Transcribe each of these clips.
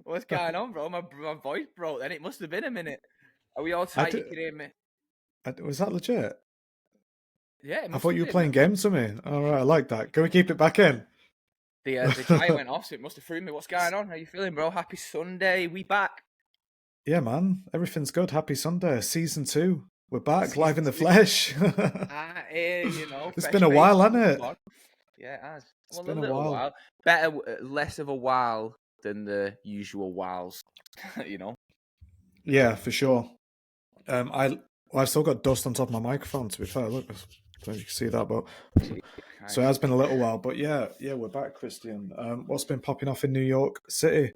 What's going on, bro? My voice broke. Then it must have been a minute. Are we all I tight? You did, can hear me? was that legit? Yeah, it I must thought have you were been, playing man. games with me. All right, I like that. Can we keep it back in? The giant went off, so it must have threw me. What's going on? How you feeling, bro? Happy Sunday. We back. Yeah, man. Everything's good. Happy Sunday. Season 2. We're back live Season in the two. flesh. It's been Fresh a face. while, hasn't Come it? on. Yeah, it has. It's Well, a been a little while. while. Better, less of a while than the usual whiles. you know. Yeah, for sure. I've still got dust on top of my microphone, to be fair. Look, I don't know if you can see that, but so it has been a little while. But yeah, we're back, Christian. What's been popping off in New York City?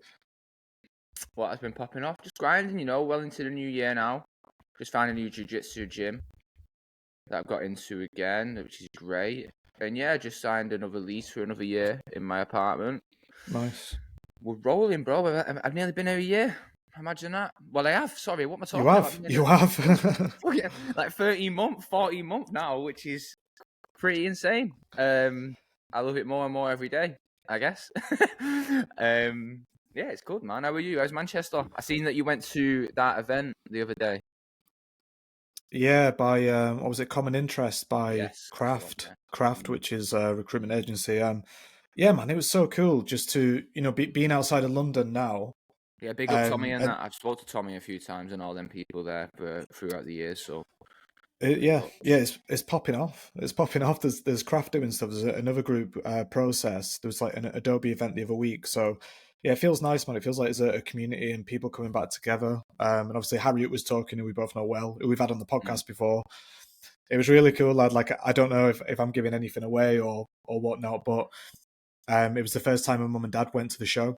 What has been popping off? Just grinding, well into the new year now. Just found a new jiu-jitsu gym that I've got into again, which is great. And yeah, just signed another lease for another year in my apartment. Nice. We're rolling, bro. I've nearly been here a year. Imagine that. Well, I have. Sorry, what am I You talking about? have. You have. Like 13 month, 14 month now, which is pretty insane. I love it more and more every day, I guess. Yeah, it's good, man. How are you? How's Manchester? I seen that you went to that event the other day. Yeah, by what was it? Common Interest by Yes, that's the one. Craft. Yeah. Craft, which is a recruitment agency. Yeah, man, it was so cool just to being outside of London now. Yeah, big up Tommy and And that. I've spoke to Tommy a few times and all them people there throughout the years. So yeah, it's popping off. It's popping off. There's Craft doing stuff. There's another group, Process. There was like an Adobe event the other week. So yeah, it feels nice, man. It feels like there's a community and people coming back together. And obviously Harriet was talking, who we both know well, who we've had on the podcast before. It was really cool. I don't know if I'm giving anything away or whatnot, but it was the first time my mum and dad went to the show.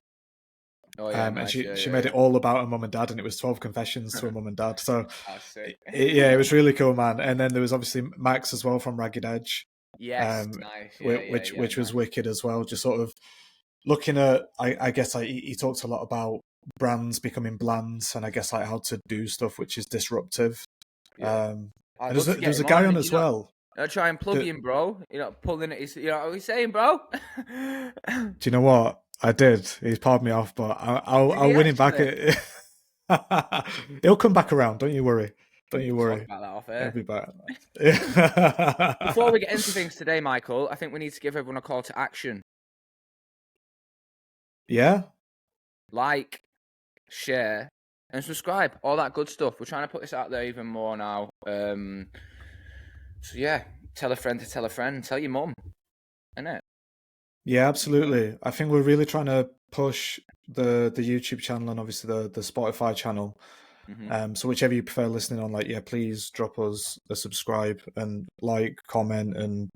oh yeah, And nice. she made it all about her mum and dad, and it was 12 confessions to her mum and dad. So That's sick. yeah, it was really cool, man. And then there was obviously Max as well from Ragged Edge, Yes, nice. Yeah, which was nice. wicked as well. Just sort of looking at, I guess he talks a lot about brands becoming bland, and I guess like how to do stuff which is disruptive. Yeah. I'd And love to get there's a him guy on. on as well. I'll try and plug him, bro. Pulling it. You know what he's saying, bro? Do you know what? I did. He's parred me off, but I'll win him back. He'll come back around. Don't you worry. Don't you worry. Talk about that off He'll air. be back. Before we get into things today, Michael, I think we need to give everyone a call to action. Yeah. Like, share, and subscribe. All that good stuff. We're trying to put this out there even more now. So yeah, tell a friend to tell a friend. Tell your mum. Innit? Yeah, absolutely. I think we're really trying to push the YouTube channel and obviously the Spotify channel. So whichever you prefer listening on, please drop us a subscribe and like, comment, and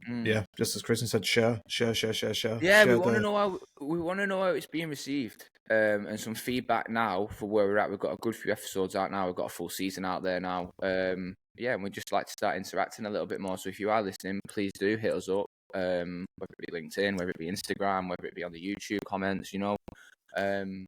just as Kristen said, share. Yeah, Share we want to know how it's being received, and some feedback now for where we're at. We've got a good few episodes out now. We've got a full season out there now. Yeah, and we'd just like to start interacting a little bit more. So if you are listening, please do hit us up. Whether it be LinkedIn, whether it be Instagram, whether it be on the YouTube comments, The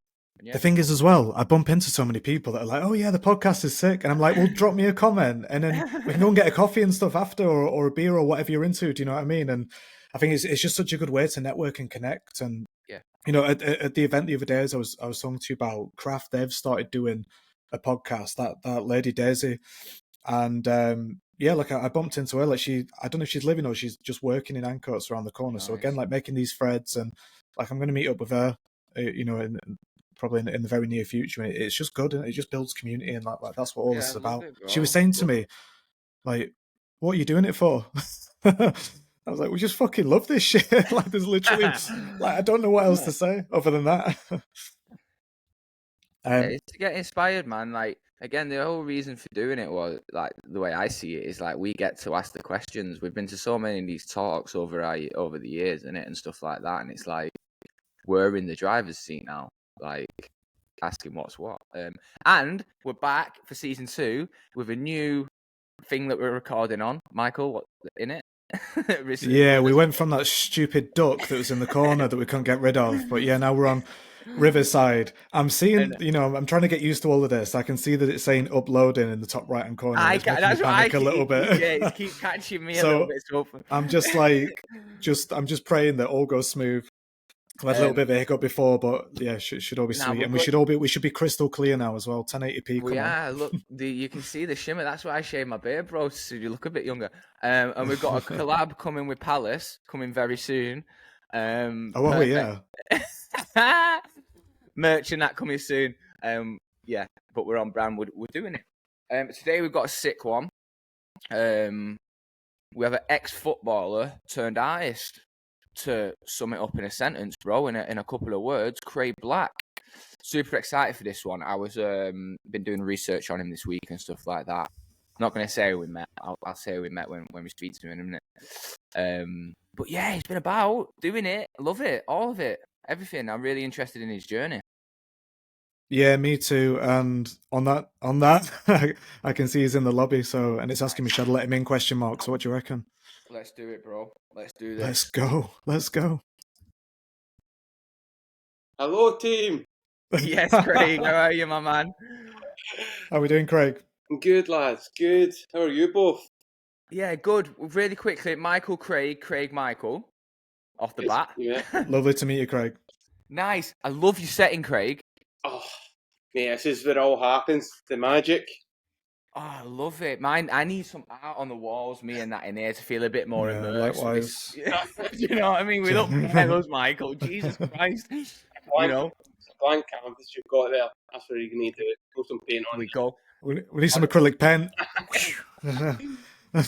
thing is as well, I bump into so many people that are like, oh yeah, the podcast is sick. And I'm like, well, drop me a comment and then we can go and get a coffee and stuff after or a beer or whatever you're into. Do you know what I mean? And I think it's just such a good way to network and connect. And, at the event the other day, as I was talking to you about Craft, they've started doing a podcast, that lady Daisy. And I bumped into her. I don't know if she's living or she's just working in Ancoats around the corner. Nice. So again, making these threads and I'm going to meet up with her, probably in the very near future. And it's just good and it just builds community and that's what all this is about. She was saying to me, what are you doing it for? I was like, we just fucking love this shit. There's literally I don't know what else to say other than that. It's to get inspired, man. Again, the whole reason for doing it was the way I see it is we get to ask the questions. We've been to so many of these talks over the years and stuff like that, and it's we're in the driver's seat now, asking what's what. And we're back for season 2 with a new thing that we're recording on. Michael, what in it? Yeah, we went from that stupid duck that was in the corner that we couldn't get rid of, but yeah, now we're on Riverside. I'm seeing, I'm trying to get used to all of this. I can see that it's saying uploading in the top right hand corner. That's what I a little bit. Yeah, it keeps catching me a little bit. I'm just I'm just praying that all goes smooth. I've had a little bit of a hiccup before, but yeah, should all be sweet, and we should be crystal clear now as well. 1080p. We Come are. on. Look, you can see the shimmer. That's why I shaved my beard, bro, so you look a bit younger. And we've got a collab coming with Palace, coming very soon. Oh yeah. Merch and that coming soon. Yeah, but we're on brand. We're doing it. Today we've got a sick one. We have an ex-footballer turned artist to sum it up in a sentence, bro. In a couple of words, Craig Black. Super excited for this one. I was been doing research on him this week and stuff like that. I'm not going to say who we met. I'll say who we met when we speak to him in a minute. But yeah, he's been about doing it. Love it, all of it, everything. I'm really interested in his journey. Yeah, me too. And on that, I can see he's in the lobby. So, and it's asking me, should I let him in? Question mark. So, what do you reckon? Let's do it, bro. Let's do this. Let's go. Let's go. Hello, team. Yes, Craig. How are you, my man? How are we doing, Craig? I'm good, lads. Good. How are you both? Yeah, good. Really quickly, Michael, Craig, Michael. Off the bat. Yeah. Lovely to meet you, Craig. Nice. I love your setting, Craig. Oh, mate, this is where it all happens. The magic. Oh, I love it. Mine. I need some art on the walls, me and that in here, to feel a bit more immersed. Likewise. You know what I mean? We look those, Michael. Jesus Christ. You know? Blank canvas you've got there. That's where you need to put some paint on. We go. We need some acrylic pen.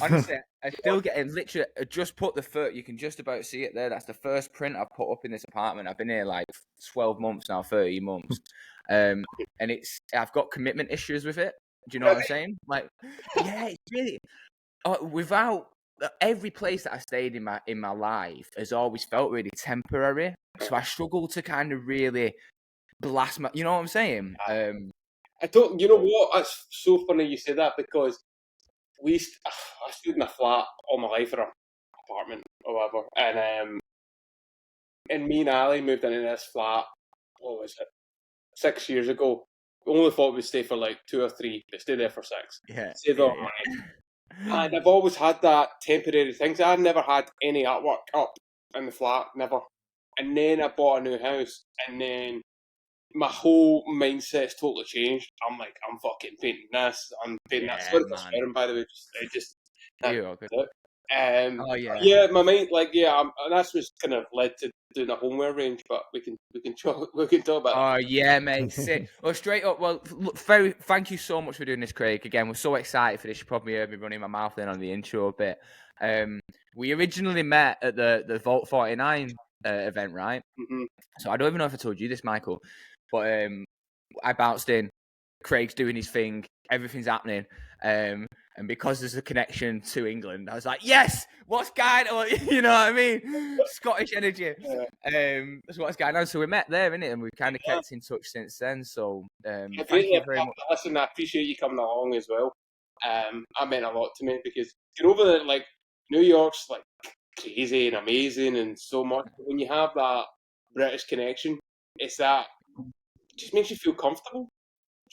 Honestly, I still get it. Literally, I just put the foot. You can just about see it there. That's the first print I've put up in this apartment. I've been here like 12 months now, 30 months. And I've got commitment issues with it. Do you know what I'm saying? Like, yeah, it's really without every place that I stayed in my life has always felt really temporary. So I struggle to kind of really blast my. You know what I'm saying? I don't. You know what? That's so funny you say that because I stayed in a flat all my life, or an apartment or whatever, and me and Ali moved into this flat. What was it? 6 years ago. We only thought we'd stay for like 2 or 3, but stay there for 6. Yeah. Save our money. And I've always had that temporary thing. So I never had any artwork up in the flat, never. And then I bought a new house, and then my whole mindset's totally changed. I'm like, I'm fucking painting this. I'm painting that. Sorry for swearing, by the way. Yeah, my mind, and that's what's kind of led to doing a homeware range. But we can talk about. Oh yeah, mate. Sick. Well, straight up. Well, look, thank you so much for doing this, Craig. Again, we're so excited for this. You probably heard me running my mouth in on the intro a bit. We originally met at the Vault 49 event, right? Mm-hmm. So I don't even know if I told you this, Michael, but I bounced in. Craig's doing his thing. Everything's happening. And because there's a connection to England, I was like, yes, what's going on? You know what I mean? Scottish energy. That's what's going on. So we met there, innit? And we've kind of kept in touch since then. So thank you very much. Listen, I appreciate you coming along as well. That meant a lot to me because get over there, like, New York's like crazy and amazing and so much. But when you have that British connection, it's that it just makes you feel comfortable.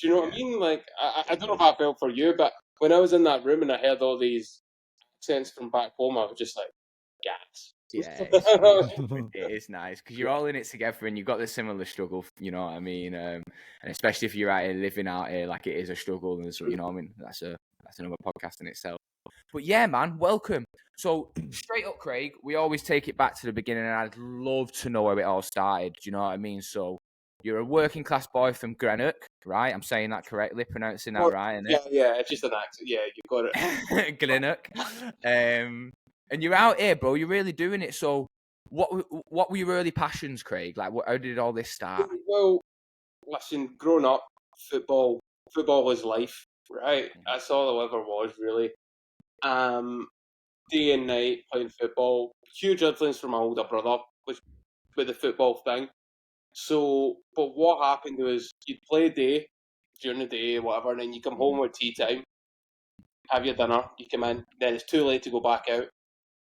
Do you know what I mean? Like, I don't know how I felt for you, but when I was in that room and I heard all these accents from back home, I was just like, yes. Yeah, it is nice because you're all in it together and you've got the similar struggle, you know what I mean? And especially if you're out here living out here, like it is a struggle, and you know what I mean? That's another podcast in itself. But yeah, man, welcome. So straight up, Craig, we always take it back to the beginning, and I'd love to know where it all started. Do you know what I mean? So you're a working class boy from Greenock, right? I'm saying that correctly, pronouncing that right, isn't it? Yeah, it's just an accent. Yeah, you got it. Greenock. And you're out here, bro. You're really doing it. So what were your early passions, Craig? Like, how did all this start? Well, listen, growing up, football was life, right? That's all I ever was, really. Day and night playing football. Huge influence from my older brother with the football thing. So, but what happened was you'd play a day during the day, whatever, and then you come home with tea time, have your dinner, you come in, then it's too late to go back out.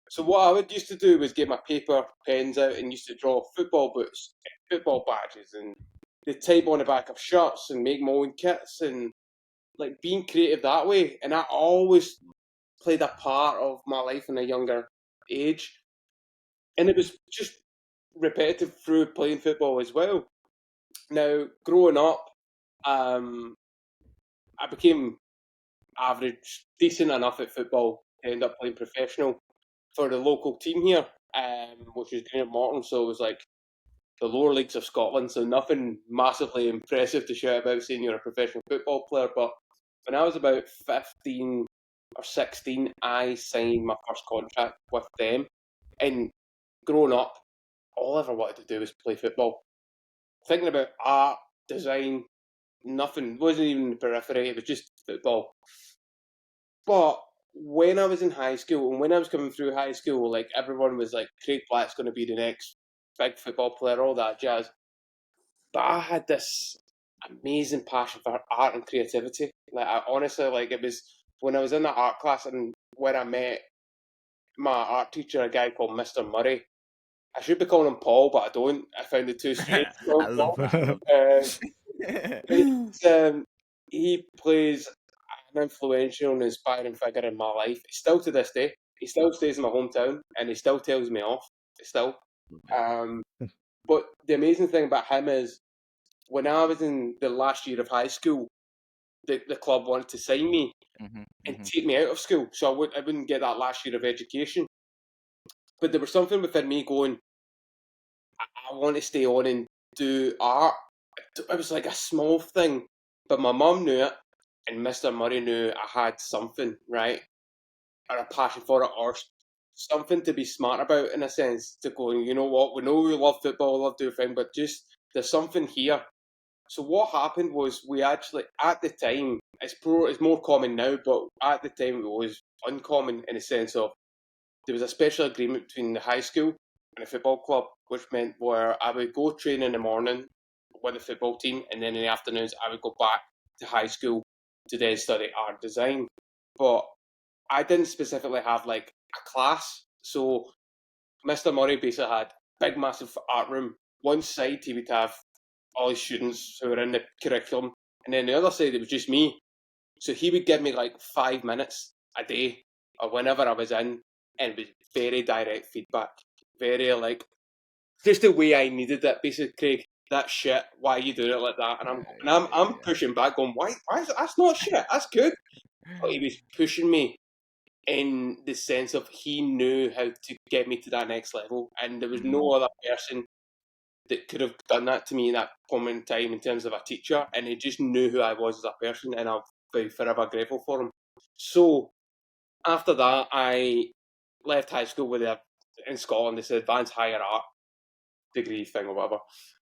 So what I would used to do was get my paper pens out and used to draw football boots, football badges, and the type on the back of shirts and make my own kits and like being creative that way. And I always played a part of my life in a younger age. And it was just repetitive through playing football as well. Now, growing up, I became average, decent enough at football to end up playing professional for the local team here, which is Greenock Morton. So it was like the lower leagues of Scotland. So nothing massively impressive to shout about saying you're a professional football player. But when I was about 15 or 16, I signed my first contract with them. And growing up, all I ever wanted to do was play football. Thinking about art, design, nothing, wasn't even in the periphery, it was just football. But when I was in high school, and when I was coming through high school, like everyone was like, Craig Platt's going to be the next big football player, all that jazz. But I had this amazing passion for art and creativity. Like, I honestly, like, it was when I was in that art class and when I met my art teacher, a guy called Mr. Murray. I should be calling him Paul, but I don't. I found it too strange. I love that. He plays an influential and inspiring figure in my life. Still to this day, he still stays in my hometown, and he still tells me off. Still, but the amazing thing about him is when I was in the last year of high school, the club wanted to sign me and take me out of school, so I wouldn't get that last year of education. But there was something within me going, I want to stay on and do art. It was like a small thing, but my mum knew it, and Mr. Murray knew I had something, right? Or a passion for it, or something to be smart about, in a sense, to go, you know what, we know we love football, we love doing things, but just, there's something here. So what happened was, we actually, at the time, it's more common now, but at the time it was uncommon in the sense of, there was a special agreement between the high school and the football club, which meant where I would go train in the morning with the football team, and then in the afternoons I would go back to high school to then study art design. But I didn't specifically have like a class, so Mr. Murray basically had a big massive art room. One side he would have all his students who were in the curriculum, and then the other side it was just me. So he would give me like 5 minutes a day or whenever I was in, and it was very direct feedback. Very like just the way I needed it. Basically, Craig, that shit. Why are you doing it like that? And I'm pushing back, going, why is it, that's not shit. That's good. But he was pushing me in the sense of he knew how to get me to that next level, and there was no other person that could have done that to me in that moment in time in terms of a teacher, and he just knew who I was as a person, and I'll be forever grateful for him. So after that, I left high school in Scotland, this advanced higher art degree thing or whatever.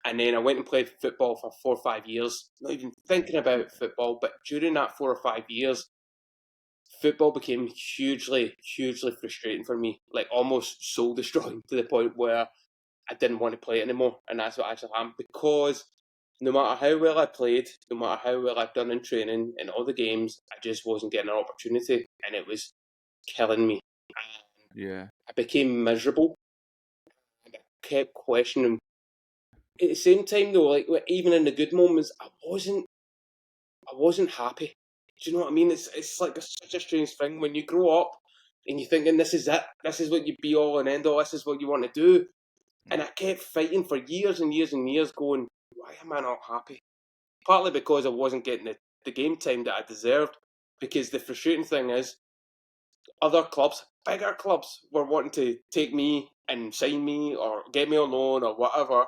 And then I went and played football for 4 or 5 years, not even thinking about football, but during that 4 or 5 years, football became hugely, hugely frustrating for me, like almost soul destroying to the point where I didn't want to play it anymore. And that's what actually happened, because no matter how well I played, no matter how well I've done in training in all the games, I just wasn't getting an opportunity, and it was killing me. Yeah. I became miserable. I kept questioning. At the same time, though, like even in the good moments, I wasn't happy. Do you know what I mean? It's like such a strange thing when you grow up and you're thinking this is it, this is what you be all and end all, this is what you want to do. And I kept fighting for years and years and years, going, why am I not happy? Partly because I wasn't getting the game time that I deserved. Because the frustrating thing is, other clubs, bigger clubs, were wanting to take me and sign me or get me on loan or whatever,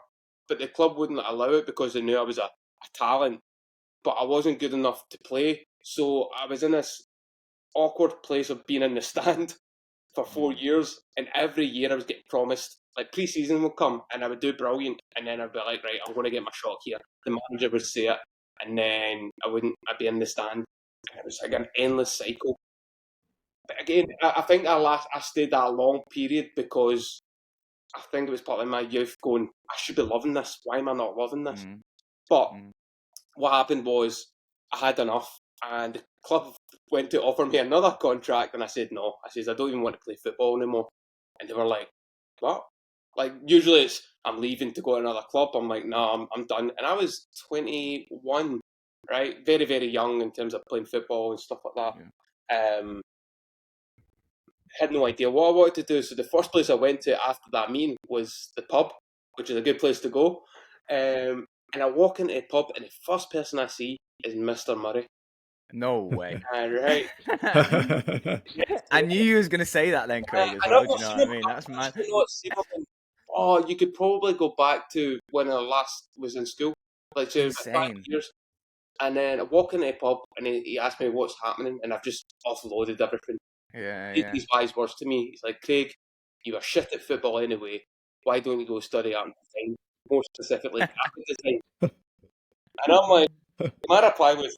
but the club wouldn't allow it because they knew I was a talent, but I wasn't good enough to play. So I was in this awkward place of being in the stand for 4 years, and every year I was getting promised, like pre-season would come and I would do brilliant, and then I'd be like, right, I'm going to get my shot here. The manager would say it, and then I'd be in the stand, and it was like an endless cycle. But again, I think I stayed that long period because I think it was part of my youth going, I should be loving this. Why am I not loving this? But what happened was I had enough, and the club went to offer me another contract, and I said no. I said I don't even want to play football anymore. And they were like, what? Like usually it's I'm leaving to go to another club. I'm like, no, I'm done. And I was 21, right? Very, very young in terms of playing football and stuff like that. Yeah. Had no idea what I wanted to do. So the first place I went to after that meeting was the pub. which is a good place to go. And I walk into a pub, and the first person I see is Mr. Murray. No way. Right. I knew you was gonna say that then, Craig, as I well. never Do you know seen what I him. mean? That's mad. Oh, you could probably go back to when I last was in school, like say about 5 Insane. years. And then I walk into a pub, and he asked me what's happening, and I've just offloaded everything. Yeah. These wise words to me. He's like, Craig, you were shit at football anyway. Why don't you go study art and design? More specifically, graphic design. And I'm like, my reply was,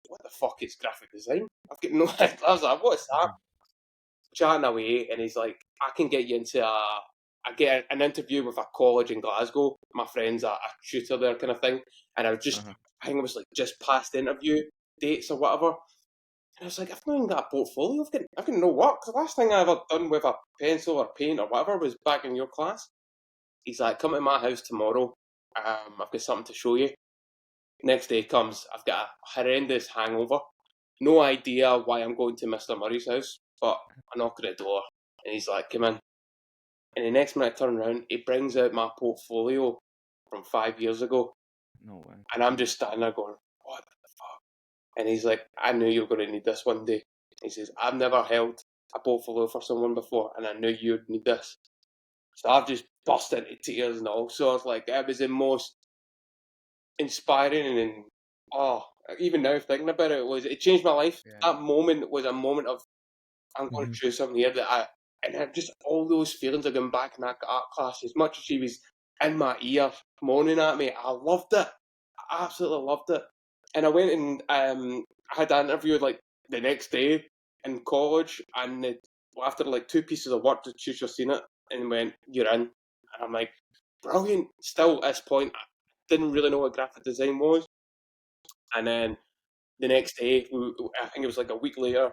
what the fuck is graphic design? I've got no idea. I was like, what's that? Chatting away, and he's like, I can get you into I get an interview with a college in Glasgow. My friend's a tutor there, kind of thing. And I was just, I think it was like just past interview dates or whatever. And I was like, I've not even got a portfolio. I've got no work. The last thing I ever done with a pencil or paint or whatever was back in your class. He's like, come to my house tomorrow. I've got something to show you. Next day comes, I've got a horrendous hangover. No idea why I'm going to Mr. Murray's house, but I knock at the door, and he's like, come in. And the next minute I turn around, he brings out my portfolio from 5 years ago. No way. And I'm just standing there going, what the fuck? And he's like, I knew you were going to need this one day. He says, I've never held a portfolio for someone before, and I knew you'd need this. So I've just burst into tears and all sorts. Like, it was the most inspiring, and even now thinking about it, it changed my life. Yeah. That moment was a moment of, I'm going through something here and just all those feelings of going back in that art class, as much as she was in my ear moaning at me, I loved it. I absolutely loved it. And I went and I had an interview like the next day in college, and after like 2 pieces of work, the tutor seen it and went, you're in. And I'm like, brilliant. Still at this point, I didn't really know what graphic design was. And then the next day, I think it was like a week later,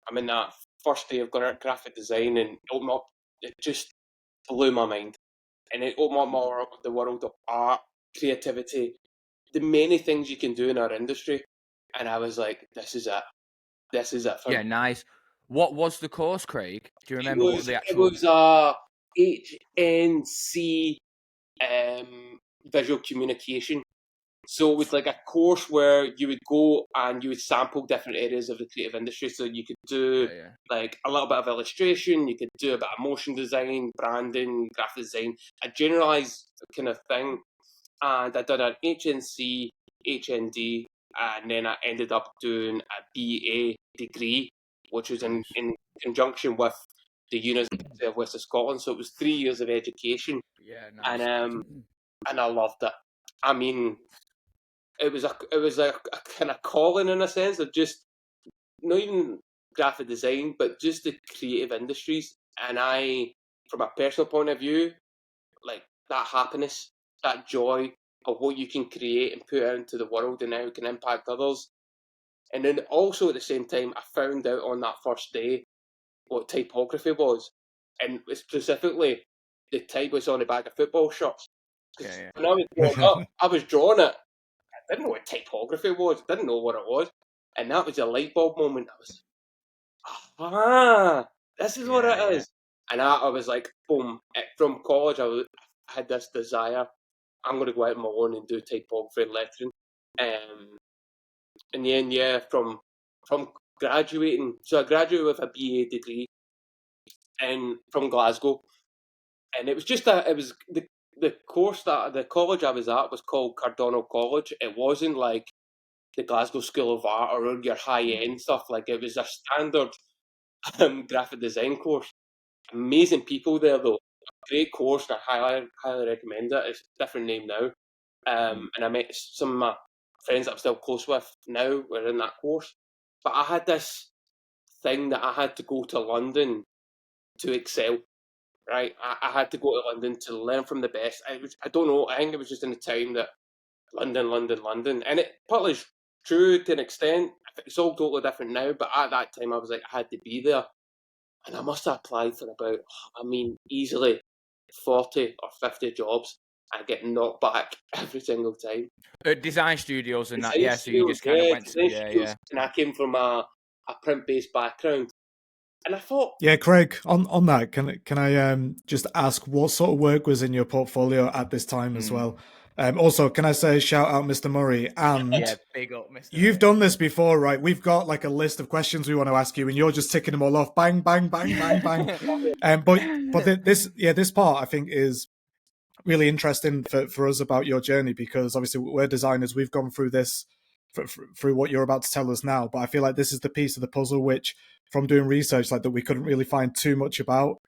I'm in that first day of graphic design, and it just blew my mind. And it opened up the world of art, creativity, the many things you can do in our industry. And I was like, this is it. This is it for me. Nice. What was the course, Craig? Do you remember what the actual... It was HNC visual communication. So it was like a course where you would go and you would sample different areas of the creative industry. So you could do like a little bit of illustration, you could do a bit of motion design, branding, graphic design, a generalized kind of thing. And I did an HNC, HND, and then I ended up doing a BA degree, which was in conjunction with the University of West of Scotland. So it was 3 years of education. Yeah, nice. And I loved it. I mean, it was a kind of calling in a sense of just not even graphic design, but just the creative industries. And I, from a personal point of view, like that happiness, that joy of what you can create and put out into the world and how it can impact others. And then also at the same time, I found out on that first day what typography was, and specifically the type was on the back of football shirts. When I was growing up, I was drawing it. I didn't know what typography was. I didn't know what it was. And that was a light bulb moment. I was, this is what it is. And I was like, boom. From college, I had this desire. I'm going to go out on my own and do typography and lettering. In the end, from graduating, so I graduated with a BA degree from Glasgow. And it was just the course that the college I was at was called Cardonal College. It wasn't like the Glasgow School of Art or your high end stuff. Like it was a standard graphic design course. Amazing people there though. Great course, and I highly recommend it. It's a different name now. And I met some of my friends that I'm still close with now were in that course. But I had this thing that I had to go to London to excel. Right, I had to go to London to learn from the best. I don't know. I think it was just in the time that London, and it partly is true to an extent. It's all totally different now, but at that time I was like, I had to be there, and I must have applied for about, easily 40 or 50 jobs. I get knocked back every single time. Design studios and that, so you just kind of went to, And I came from a print-based background. And I thought, yeah, Craig, on that, can I just ask what sort of work was in your portfolio at this time as well? Also, can I say shout out Mr. Murray, and big up, Mr. you've done this before, right? We've got like a list of questions we want to ask you, and you're just ticking them all off, bang, bang, bang, bang, bang. But this part I think is really interesting for us about your journey, because obviously we're designers. We've gone through this through what you're about to tell us now, but I feel like this is the piece of the puzzle which, from doing research like that, we couldn't really find too much about.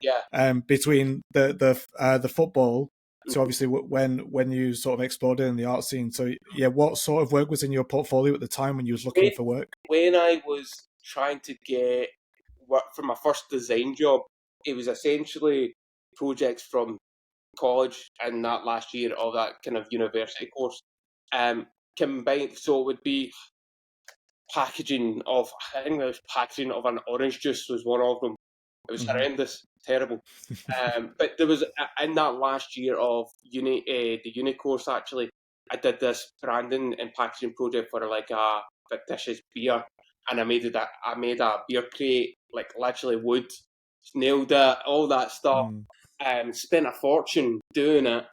Between the football. So obviously, when you sort of explored in the art scene, so yeah, what sort of work was in your portfolio at the time when you was looking for work? When I was trying to get work for my first design job, it was essentially projects from college and that last year of that kind of university course. Combined, so it would be packaging of, I think it was packaging of an orange juice was one of them. It was horrendous, terrible. But there was, in that last year of the uni course, actually, I did this branding and packaging project for like a fictitious beer, and I made a beer crate, like literally wood, nailed it, all that stuff. Spent a fortune doing it,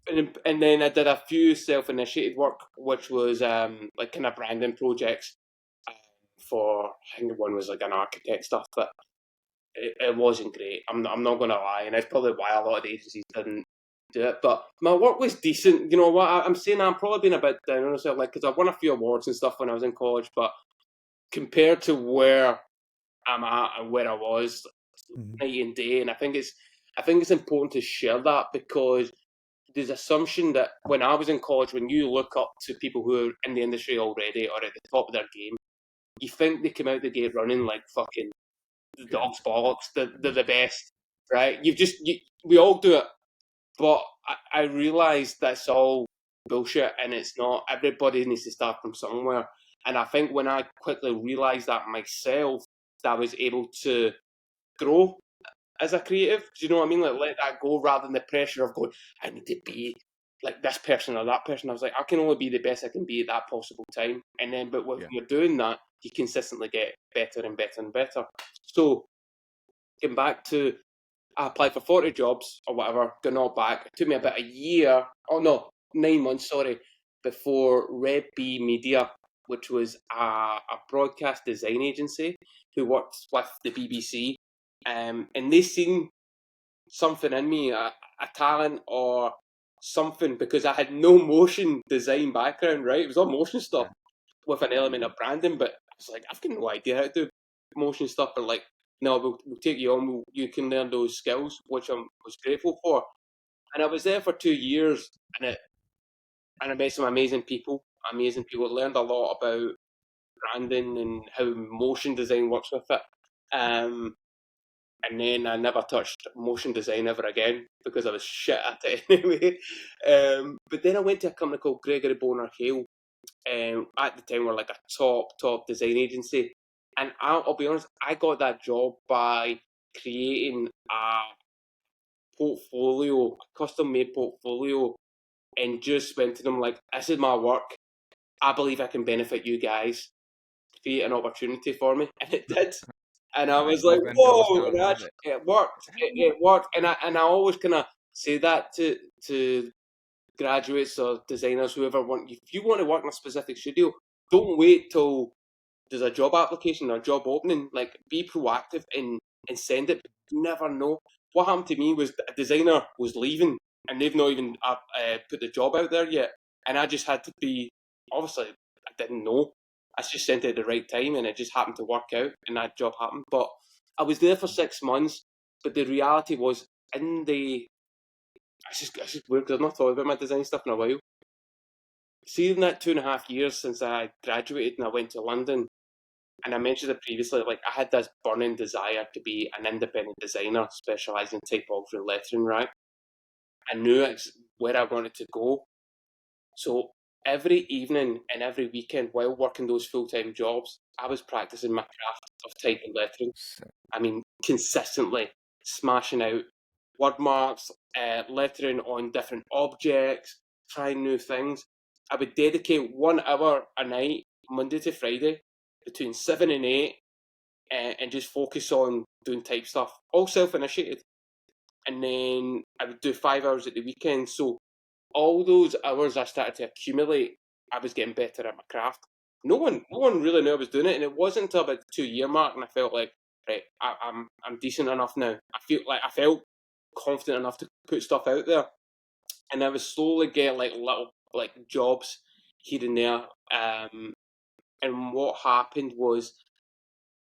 and then I did a few self-initiated work, which was like kind of branding projects for, I think one was like an architect stuff, but it wasn't great. I'm not going to lie, and that's probably why a lot of the agencies didn't do it. But my work was decent. You know what I'm saying? I'm probably being a bit down on myself, like, because I won a few awards and stuff when I was in college, but compared to where I'm at and where I was, night and day. And I think it's important to share that, because there's assumption that when I was in college, when you look up to people who are in the industry already or at the top of their game, you think they come out the gate running like fucking the dog's bollocks. They're the best, right? We all do it, but I realised that's all bullshit, and it's not. Everybody needs to start from somewhere, and I think when I quickly realised that myself, that I was able to grow as a creative. Do you know what I mean? Like, let that go rather than the pressure of going, I need to be like this person or that person. I was like, I can only be the best I can be at that possible time. And then, but when you're doing that, you consistently get better and better and better. So, getting back to, I applied for 40 jobs or whatever, got all back. It took me about 9 months, sorry, before Red Bee Media, which was a broadcast design agency who worked with the BBC. And they seen something in me, a talent or something, because I had no motion design background, right? It was all motion stuff with an element of branding, but I was like, I've got no idea how to do motion stuff. But like, no, we'll take you on. You can learn those skills, which I was grateful for. And I was there for 2 years, and I met some amazing people. Learned a lot about branding and how motion design works with it. And then I never touched motion design ever again because I was shit at it anyway. But then I went to a company called Gregory Bonar Hale. At the time, we're like a top design agency. And I'll be honest, I got that job by creating a portfolio, a custom-made portfolio, and just went to them like, this is my work. I believe I can benefit you guys. Create an opportunity for me. And it did. And I was like, whoa, it worked. It worked. And I always kind of say that to graduates or designers, whoever if you want to work in a specific studio, don't wait till there's a job application or a job opening. Like, be proactive and send it. You never know. What happened to me was a designer was leaving and they've not even put the job out there yet. And I just had to be, obviously, I didn't know. I just sent it at the right time and it just happened to work out and that job happened. But I was there for 6 months, but the reality was it's just weird because I've not thought about my design stuff in a while. See, in that 2.5 years since I graduated and I went to London, and I mentioned it previously, like, I had this burning desire to be an independent designer specialising in typography and lettering, right? I knew it's where I wanted to go. So every evening and every weekend while working those full-time jobs, I was practicing my craft of type and lettering. I mean, consistently smashing out word marks, lettering on different objects, trying new things. I would dedicate 1 hour a night, Monday to Friday, between 7 and 8, and just focus on doing type stuff, all self-initiated. And then I would do 5 hours at the weekend. So all those hours I started to accumulate, I was getting better at my craft. No one really knew I was doing it, and it wasn't until about the 2-year mark, and I felt like, right, I'm decent enough now. I felt confident enough to put stuff out there, and I was slowly getting like little like jobs here and there. And what happened was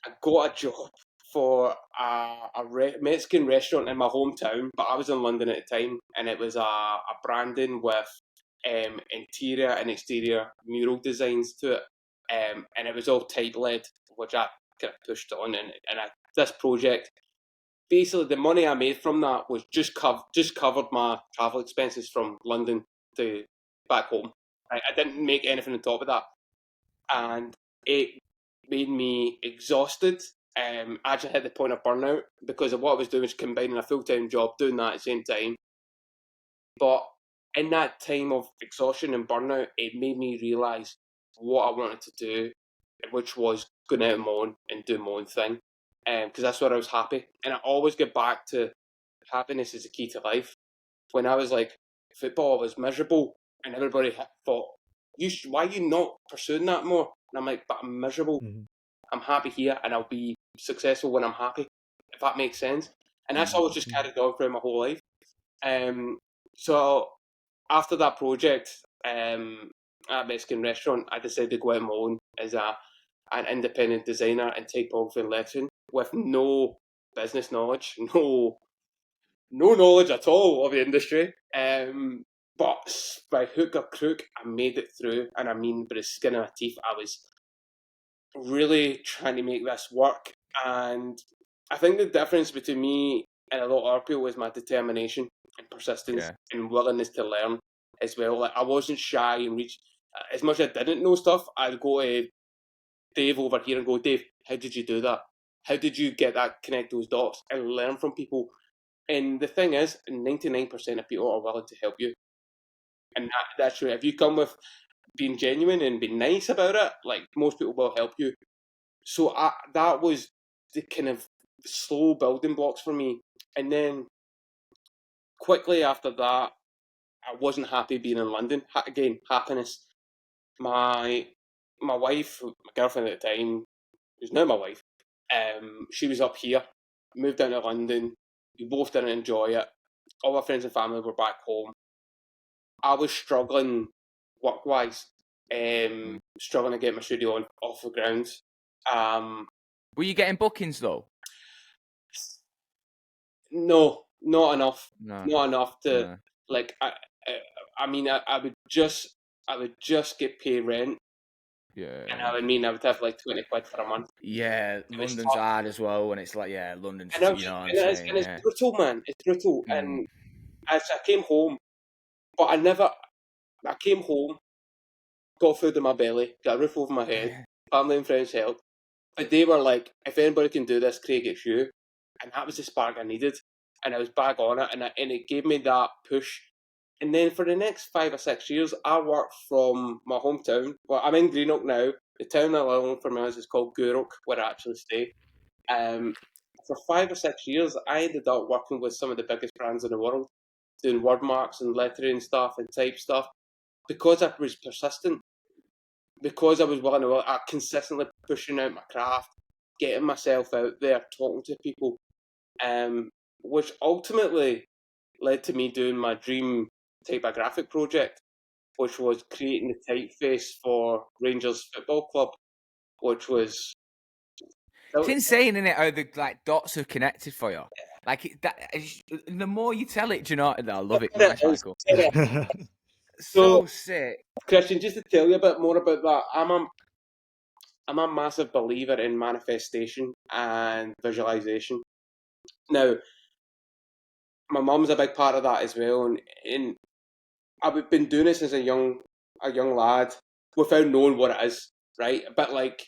I got a job for a Mexican restaurant in my hometown, but I was in London at the time, and it was a branding with interior and exterior mural designs to it, and it was all type led, which I kind of pushed on, and this project, basically the money I made from that was just covered my travel expenses from London to back home. I didn't make anything on top of that, and it made me exhausted. I actually hit the point of burnout because of what I was doing was combining a full-time job, doing that at the same time. But in that time of exhaustion and burnout, it made me realise what I wanted to do, which was going out on my own and doing my own thing. Because that's where I was happy. And I always get back to happiness is the key to life. When I was like, football, I was miserable, and everybody thought, why are you not pursuing that more? And I'm like, but I'm miserable. Mm-hmm. I'm happy here, and I'll be successful when I'm happy, if that makes sense. And that's always just carried on throughout my whole life. So after that project at a Mexican restaurant, I decided to go out on my own as an independent designer in typography and lettering with no business knowledge, no knowledge at all of the industry. But by hook or crook, I made it through, and I mean, by the skin of my teeth, I was really trying to make this work. And I think the difference between me and a lot of other people was my determination and persistence and willingness to learn as well. Like, I wasn't shy and reach. As much as I didn't know stuff, I'd go to Dave over here and go, Dave, how did you do that? How did you get that, connect those dots and learn from people? And the thing is, 99% of people are willing to help you. And that's true. If you come with being genuine and being nice about it, like, most people will help you. So that was the kind of slow building blocks for me. And then quickly after that, I wasn't happy being in London. Again, happiness. My wife, my girlfriend at the time, who's now my wife, she was up here, moved down to London. We both didn't enjoy it. All our friends and family were back home. I was struggling work-wise, struggling to get my studio off the ground. Were you getting bookings though? No, not enough. No. Not enough to like. I mean, I would just get paid rent. Yeah. And I would have like 20 quid for a month. Yeah, London's hard as well, and it's like, London's, And you know what I'm saying? And it's brutal, man. It's brutal. And as I came home, but I came home, got food in my belly, got a roof over my head, family and friends helped. But they were like, if anybody can do this, Craig, it's you. And that was the spark I needed. And I was back on it, and it gave me that push. And then for the next 5 or 6 years, I worked from my hometown. Well, I'm in Greenock now. The town I live in for me is called Gourock, where I actually stay. For 5 or 6 years, I ended up working with some of the biggest brands in the world, doing word marks and lettering stuff and type stuff, because I was persistent, because I was willing to work, I consistently pushing out my craft, getting myself out there, talking to people, which ultimately led to me doing my dream typographic project, which was creating the typeface for Rangers Football Club, which was... It's insane, isn't it, how the dots are connected for you? Like, the more you tell it, do you know, I love it. Nice, Michael. So sick. Christian, just to tell you a bit more about that, I'm a massive believer in manifestation and visualization. Now, my mum's a big part of that as well, and I've been doing it since a young lad without knowing what it is, right? A bit like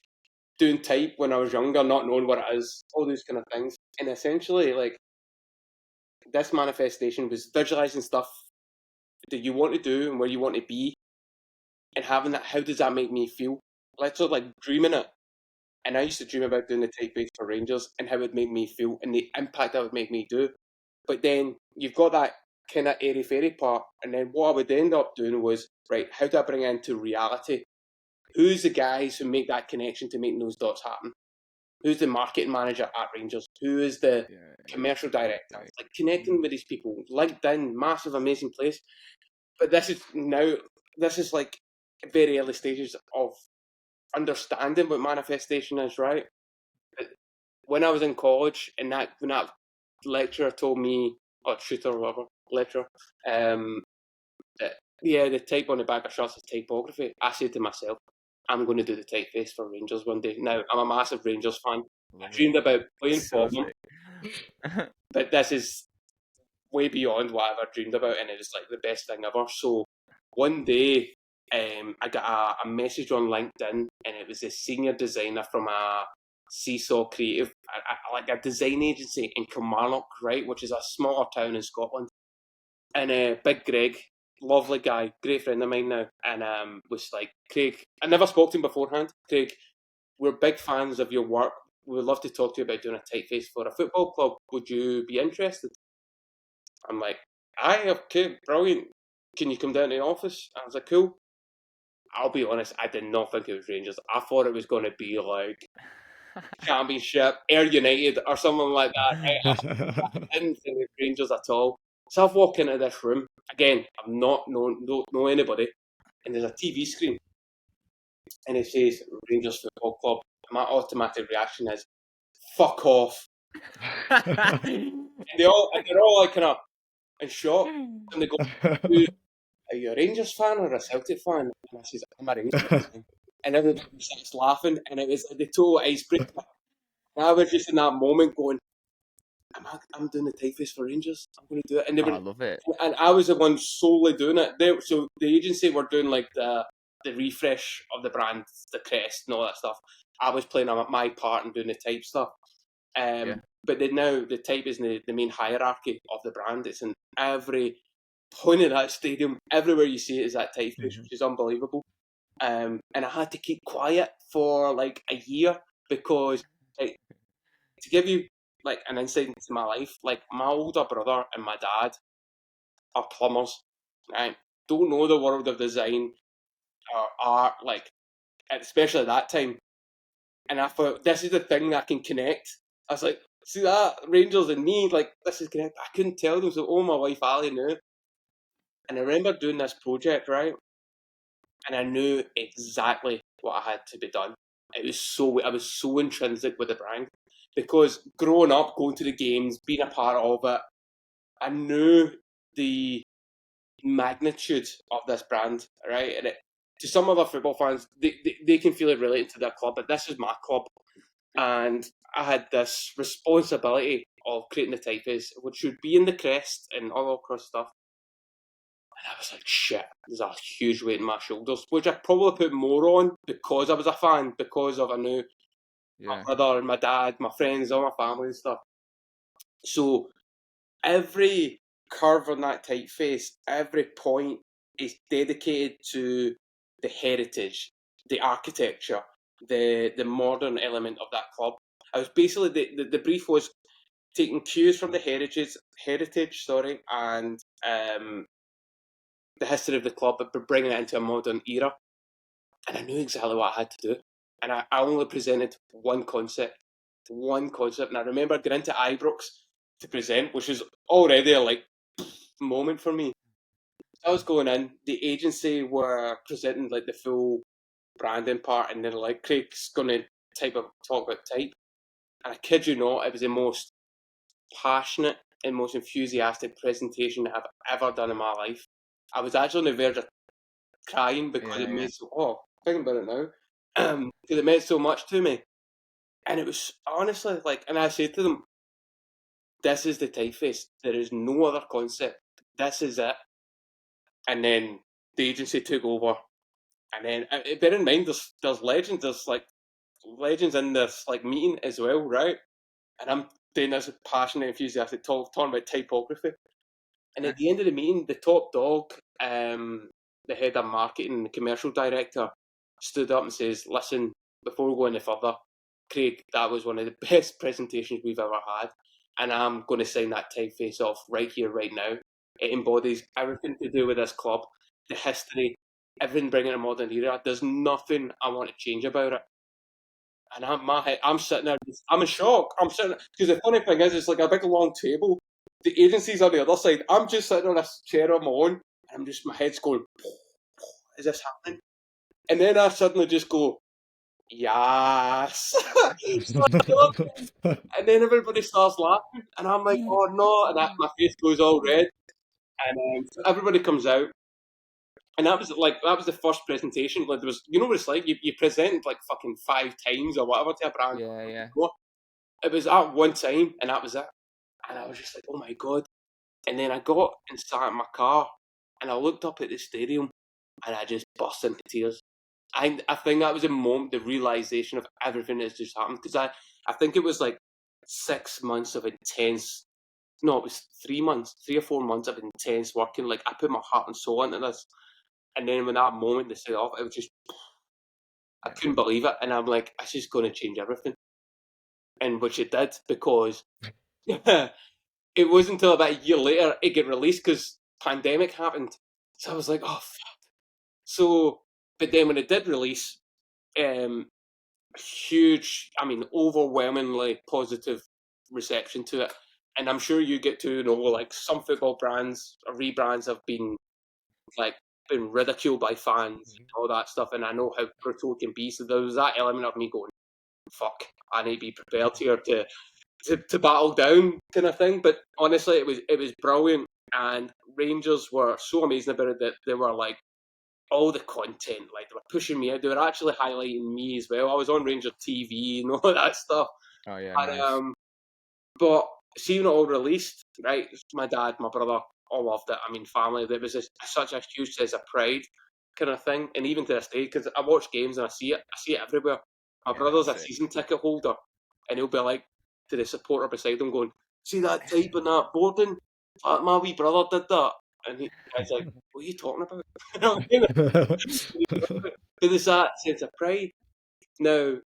doing type when I was younger, not knowing what it is, all those kind of things. And essentially, like, this manifestation was visualizing stuff that you want to do and where you want to be, and having that, how does that make me feel? Like, sort of like dreaming it. And I used to dream about doing the typeface for Rangers and how it would make me feel and the impact that would make me do. But then you've got that kind of airy-fairy part, and then what I would end up doing was, right, how do I bring it into reality? Who's the guys who make that connection to making those dots happen? Who's the marketing manager at Rangers? Who is the commercial director? Like connecting with these people. LinkedIn, massive, amazing place. But this is like very early stages of understanding what manifestation is, right? But when I was in college, and when that lecturer told me, or tutor or whatever, lecturer, the type on the back of shirts is typography. I said to myself, I'm going to do the typeface for Rangers one day. Now, I'm a massive Rangers fan. I dreamed about playing for them, but this is way beyond what I ever dreamed about, and it was like the best thing ever. So one day, I got a message on LinkedIn, and it was a senior designer from a Seesaw Creative, like a design agency in Kilmarnock, right, which is a smaller town in Scotland. And Big Greg, lovely guy, great friend of mine now, and was like, Craig, I never spoke to him beforehand. Craig, we're big fans of your work. We would love to talk to you about doing a typeface for a football club. Would you be interested? I'm like, aye, okay, brilliant. Can you come down to the office? I was like, cool. I'll be honest, I did not think it was Rangers. I thought it was going to be like Championship, Air United, or something like that. Right? I didn't think it was Rangers at all. So I've walked into this room again. I've not know anybody, and there's a TV screen, and it says Rangers Football Club. My automatic reaction is, "Fuck off!" and they're all like kind of in shock, and they go, "Are you a Rangers fan or a Celtic fan?" And I says, "I'm a Rangers fan." And everybody starts laughing, and it was the total icebreaker. And I was just in that moment going, I'm doing the typeface for Rangers. I'm going to do it. And I love it. And I was the one solely doing it. So the agency were doing like the refresh of the brand, the crest, and all that stuff. I was playing my part and doing the type stuff. But then now the type is in the main hierarchy of the brand. It's in every point of that stadium. Everywhere you see it is that typeface, which is unbelievable. And I had to keep quiet for like a year because, like, to give you like an insight into my life, like my older brother and my dad are plumbers, right? Don't know the world of design or art, like especially at that time. And I thought, this is the thing that I can connect. I was like, see that Rangers and me, like this is connect. I couldn't tell them, so my wife Ali knew. And I remember doing this project, right? And I knew exactly what I had to be done. I was so intrinsic with the brand because growing up, going to the games, being a part of it, I knew the magnitude of this brand, right? And to some other football fans, they can feel it related to their club, but this is my club. And I had this responsibility of creating the typeface, which should be in the crest and all across stuff. And I was like, shit, there's a huge weight in my shoulders, which I probably put more on because I was a fan, because of I knew my brother and my dad, my friends, all my family and stuff. So every curve on that typeface, every point is dedicated to the heritage, the architecture, the modern element of that club. I was basically the brief was taking cues from the heritage, and the history of the club, but bringing it into a modern era. And I knew exactly what I had to do. And I only presented one concept. And I remember going into Ibrox to present, which was already a like moment for me. I was going in, the agency were presenting like the full branding part, and they're like, Craig's going to talk about type. And I kid you not, it was the most passionate and most enthusiastic presentation I've ever done in my life. I was actually on the verge of crying because it meant thinking about it now, because it meant so much to me. And it was honestly like, and I said to them, this is the typeface. There is no other concept. This is it. And then the agency took over. And then, bear in mind, there's legends. There's like legends in this like meeting as well, right? And I'm doing this passionate, enthusiastic talking about typography. And at the end of the meeting, the top dog, the head of marketing, the commercial director, stood up and says, "Listen, before we go any further, Craig, that was one of the best presentations we've ever had, and I'm going to sign that typeface off right here, right now. It embodies everything to do with this club, the history, everything bringing a modern era. There's nothing I want to change about it. And I'm sitting there, I'm in shock. I'm sitting, because the funny thing is, it's like a big long table. The agency's on the other side. I'm just sitting on a chair on my own, and my head's going, is this happening? And then I suddenly just go, yes. And then everybody starts laughing, and I'm like, oh no, and my face goes all red, and everybody comes out, and that was the first presentation. Like, there was, you know what it's like, you present like fucking 5 times or whatever to a brand. Yeah. It was at one time, and that was it, and I was just like, oh my god. And then I got and sat in my car, and I looked up at the stadium, and I just burst into tears. I think that was a moment, the realization of everything that's just happened, because I think it was like 6 months of intense. No, it was 3 months, 3 or 4 months of intense working. Like, I put my heart and soul into this, and then when that moment they set off, it was just, I couldn't believe it, and I'm like, it's just going to change everything, and which it did, because it wasn't until about a year later it got released, because pandemic happened. So I was like, oh fuck. So, but then when it did release, huge, I mean, overwhelmingly positive reception to it. And I'm sure you get to know, like, some football brands or rebrands have been ridiculed by fans and all that stuff. And I know how brutal it can be. So there was that element of me going, fuck, I need to be prepared here to battle down, kind of thing. But honestly, it was brilliant. And Rangers were so amazing about it that they were like, all the content, like, they were pushing me out. They were actually highlighting me as well. I was on Ranger TV and all that stuff. Oh yeah, And, nice. but seeing it all released, right? My dad, my brother, all loved it. I mean, family. There was such a huge sense of pride, kind of thing. And even to this day, because I watch games and I see it everywhere. My brother's a season ticket holder, and he'll be like, to the supporter beside him, going, "See that type on that boarding? My wee brother did that." And he's like, "What are you talking about?" But there's that sense of pride. Now,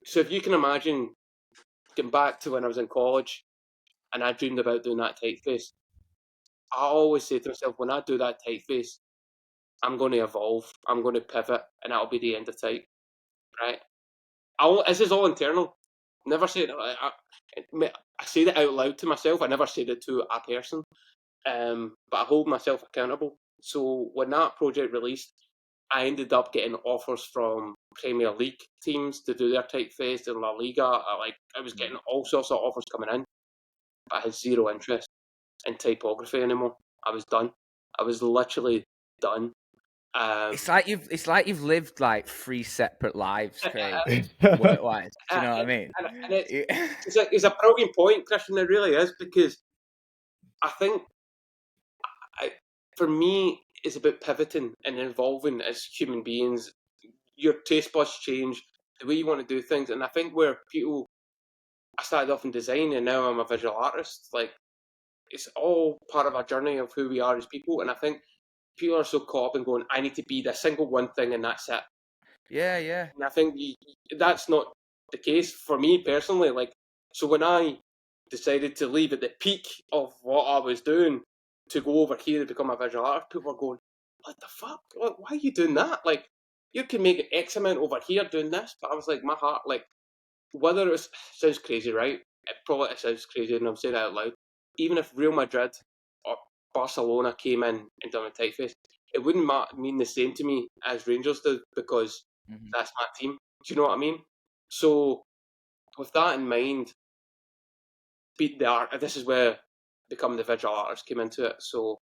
so if you can imagine getting back to when I was in college and I dreamed about doing that typeface, I always say to myself, when I do that typeface, I'm going to evolve, I'm going to pivot, and that'll be the end of type, right? This is all internal. Never say it. I say that out loud to myself. I never said it to a person. But I hold myself accountable. So when that project released, I ended up getting offers from Premier League teams to do their typeface in La Liga. I was getting all sorts of offers coming in, but I had zero interest in typography anymore. I was done. I was literally done. It's like you've lived like 3 separate lives, Craig, work-wise. Do you know what I mean? And it's a brilliant point, Christian. It really is, because I think for me, it's about pivoting and evolving as human beings. Your taste buds change, the way you want to do things, and I think where people, I started off in design and now I'm a visual artist. Like, it's all part of our journey of who we are as people, and I think people are so caught up in going, I need to be the single one thing and that's it. Yeah. And I think that's not the case for me personally. Like, so when I decided to leave at the peak of what I was doing to go over here to become a visual artist, people were going, what the fuck? Why are you doing that? Like, you can make X amount over here doing this. But I was like, my heart, like, whether it sounds crazy, right? It sounds crazy, and I'm saying that out loud. Even if Real Madrid or Barcelona came in and done a typeface, it wouldn't mean the same to me as Rangers did, because that's my team. Do you know what I mean? So, with that in mind, beat the art. This is where become the visual artist came into it. So,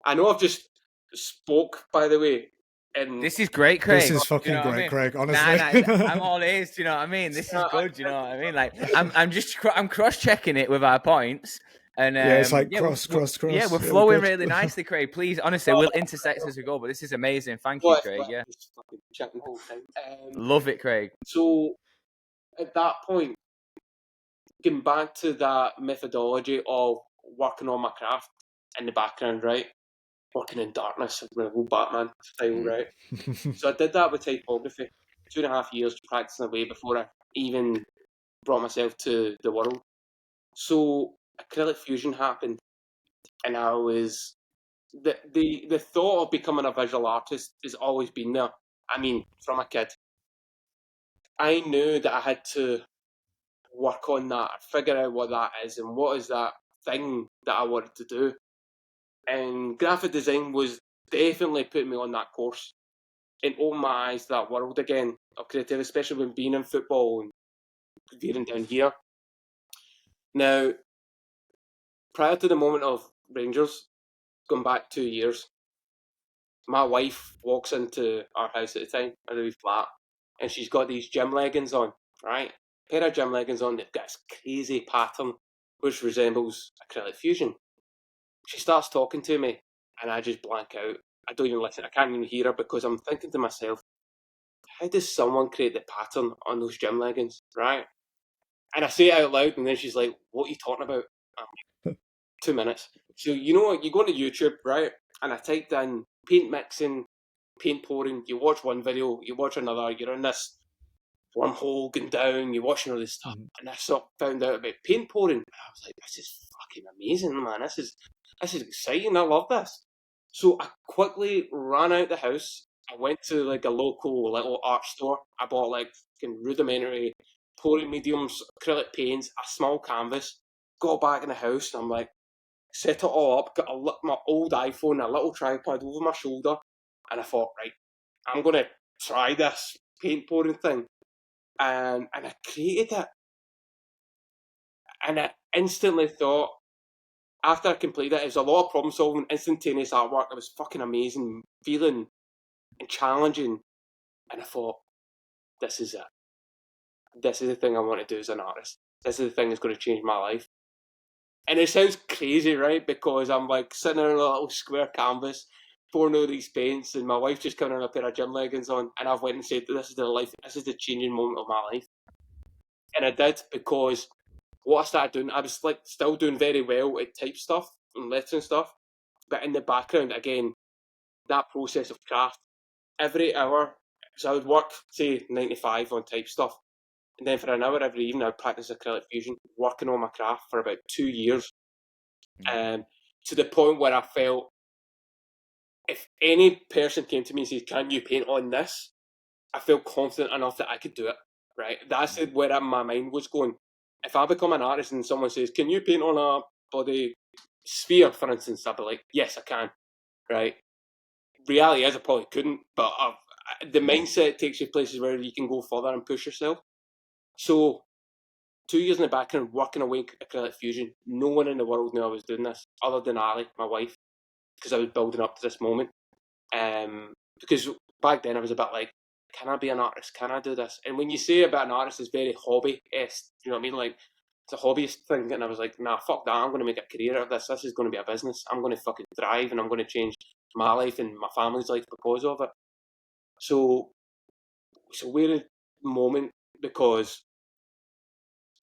I know I've just spoke, by the way. And this is great, Craig. This is fucking great, I mean? Craig. Honestly, I'm all ears. Do you know what I mean? This is good. Do you know what I mean? Like, I'm cross-checking it with our points, and yeah, it's like cross. Yeah, we're flowing really nicely, Craig. Please, honestly, we'll intersect as we go. But this is amazing. Thank you, Craig. Yeah, chatting the whole time. Love it, Craig. So, at that point, getting back to that methodology of working on my craft in the background, right? Working in darkness, with a little Batman style, right? So I did that with typography. 2.5 years practicing away before I even brought myself to the world. So Acrylic Fusion happened, and I was the thought of becoming a visual artist has always been there. I mean, from a kid, I knew that I had to work on that, figure out what that is, and what is that thing that I wanted to do. And graphic design was definitely putting me on that course and opened my eyes to that world again of creativity, especially when being in football and veering down here. Now, prior to the moment of Rangers, going back 2 years, my wife walks into our house at the time, a wee flat, and she's got these gym leggings on, right? Pair of gym leggings on, they've got this crazy pattern which resembles Acrylic Fusion. She starts talking to me, and I just blank out. I don't even listen. I can't even hear her because I'm thinking to myself, how does someone create the pattern on those gym leggings, right? And I say it out loud, and then she's like, what are you talking about? I'm like, 2 minutes. So, you know what? You go to YouTube, right? And I typed in paint mixing, paint pouring. You watch one video, you watch another. You're in this wormhole going down. You're watching all this stuff. And I sort of found out about paint pouring. And I was like, this is fucking amazing, man. This is exciting. I love this. So I quickly ran out the house. I went to like a local little art store. I bought like rudimentary pouring mediums, acrylic paints, a small canvas. Got back in the house and I'm like, set it all up. Got my old iPhone, a little tripod over my shoulder, and I thought, right, I'm gonna try this paint pouring thing, and I created it, and I instantly thought. After I completed it, it was a lot of problem solving, instantaneous artwork. It was fucking amazing, feeling and challenging. And I thought, this is it. This is the thing I want to do as an artist. This is the thing that's going to change my life. And it sounds crazy, right? Because I'm like sitting on a little square canvas, pouring all these paints, and my wife just coming in a pair of gym leggings on, and I've went and said, this is the changing moment of my life. And I did, because what I started doing, I was like still doing very well at type stuff and lettering stuff, but in the background, again, that process of craft, every hour, so I would work, say, 9 to 5 on type stuff, and then for an hour every evening, I would practice Acrylic Fusion, working on my craft for about 2 years, to the point where I felt, if any person came to me and said, can you paint on this? I felt confident enough that I could do it, right? That's where my mind was going. If I become an artist and someone says, can you paint on a body sphere, for instance, I'd be like, yes, I can, right? Reality is I probably couldn't, but the mindset takes you places where you can go further and push yourself. So 2 years in the background, working away Acrylic Fusion, no one in the world knew I was doing this, other than Ali, my wife, because I was building up to this moment. Because back then I was a bit like, can I be an artist? Can I do this? And when you say about an artist, it's very hobby-esque. You know what I mean? Like, it's a hobbyist thing. And I was like, nah, fuck that. I'm going to make a career out of this. This is going to be a business. I'm going to fucking thrive, and I'm going to change my life and my family's life because of it. So it's a weird moment, because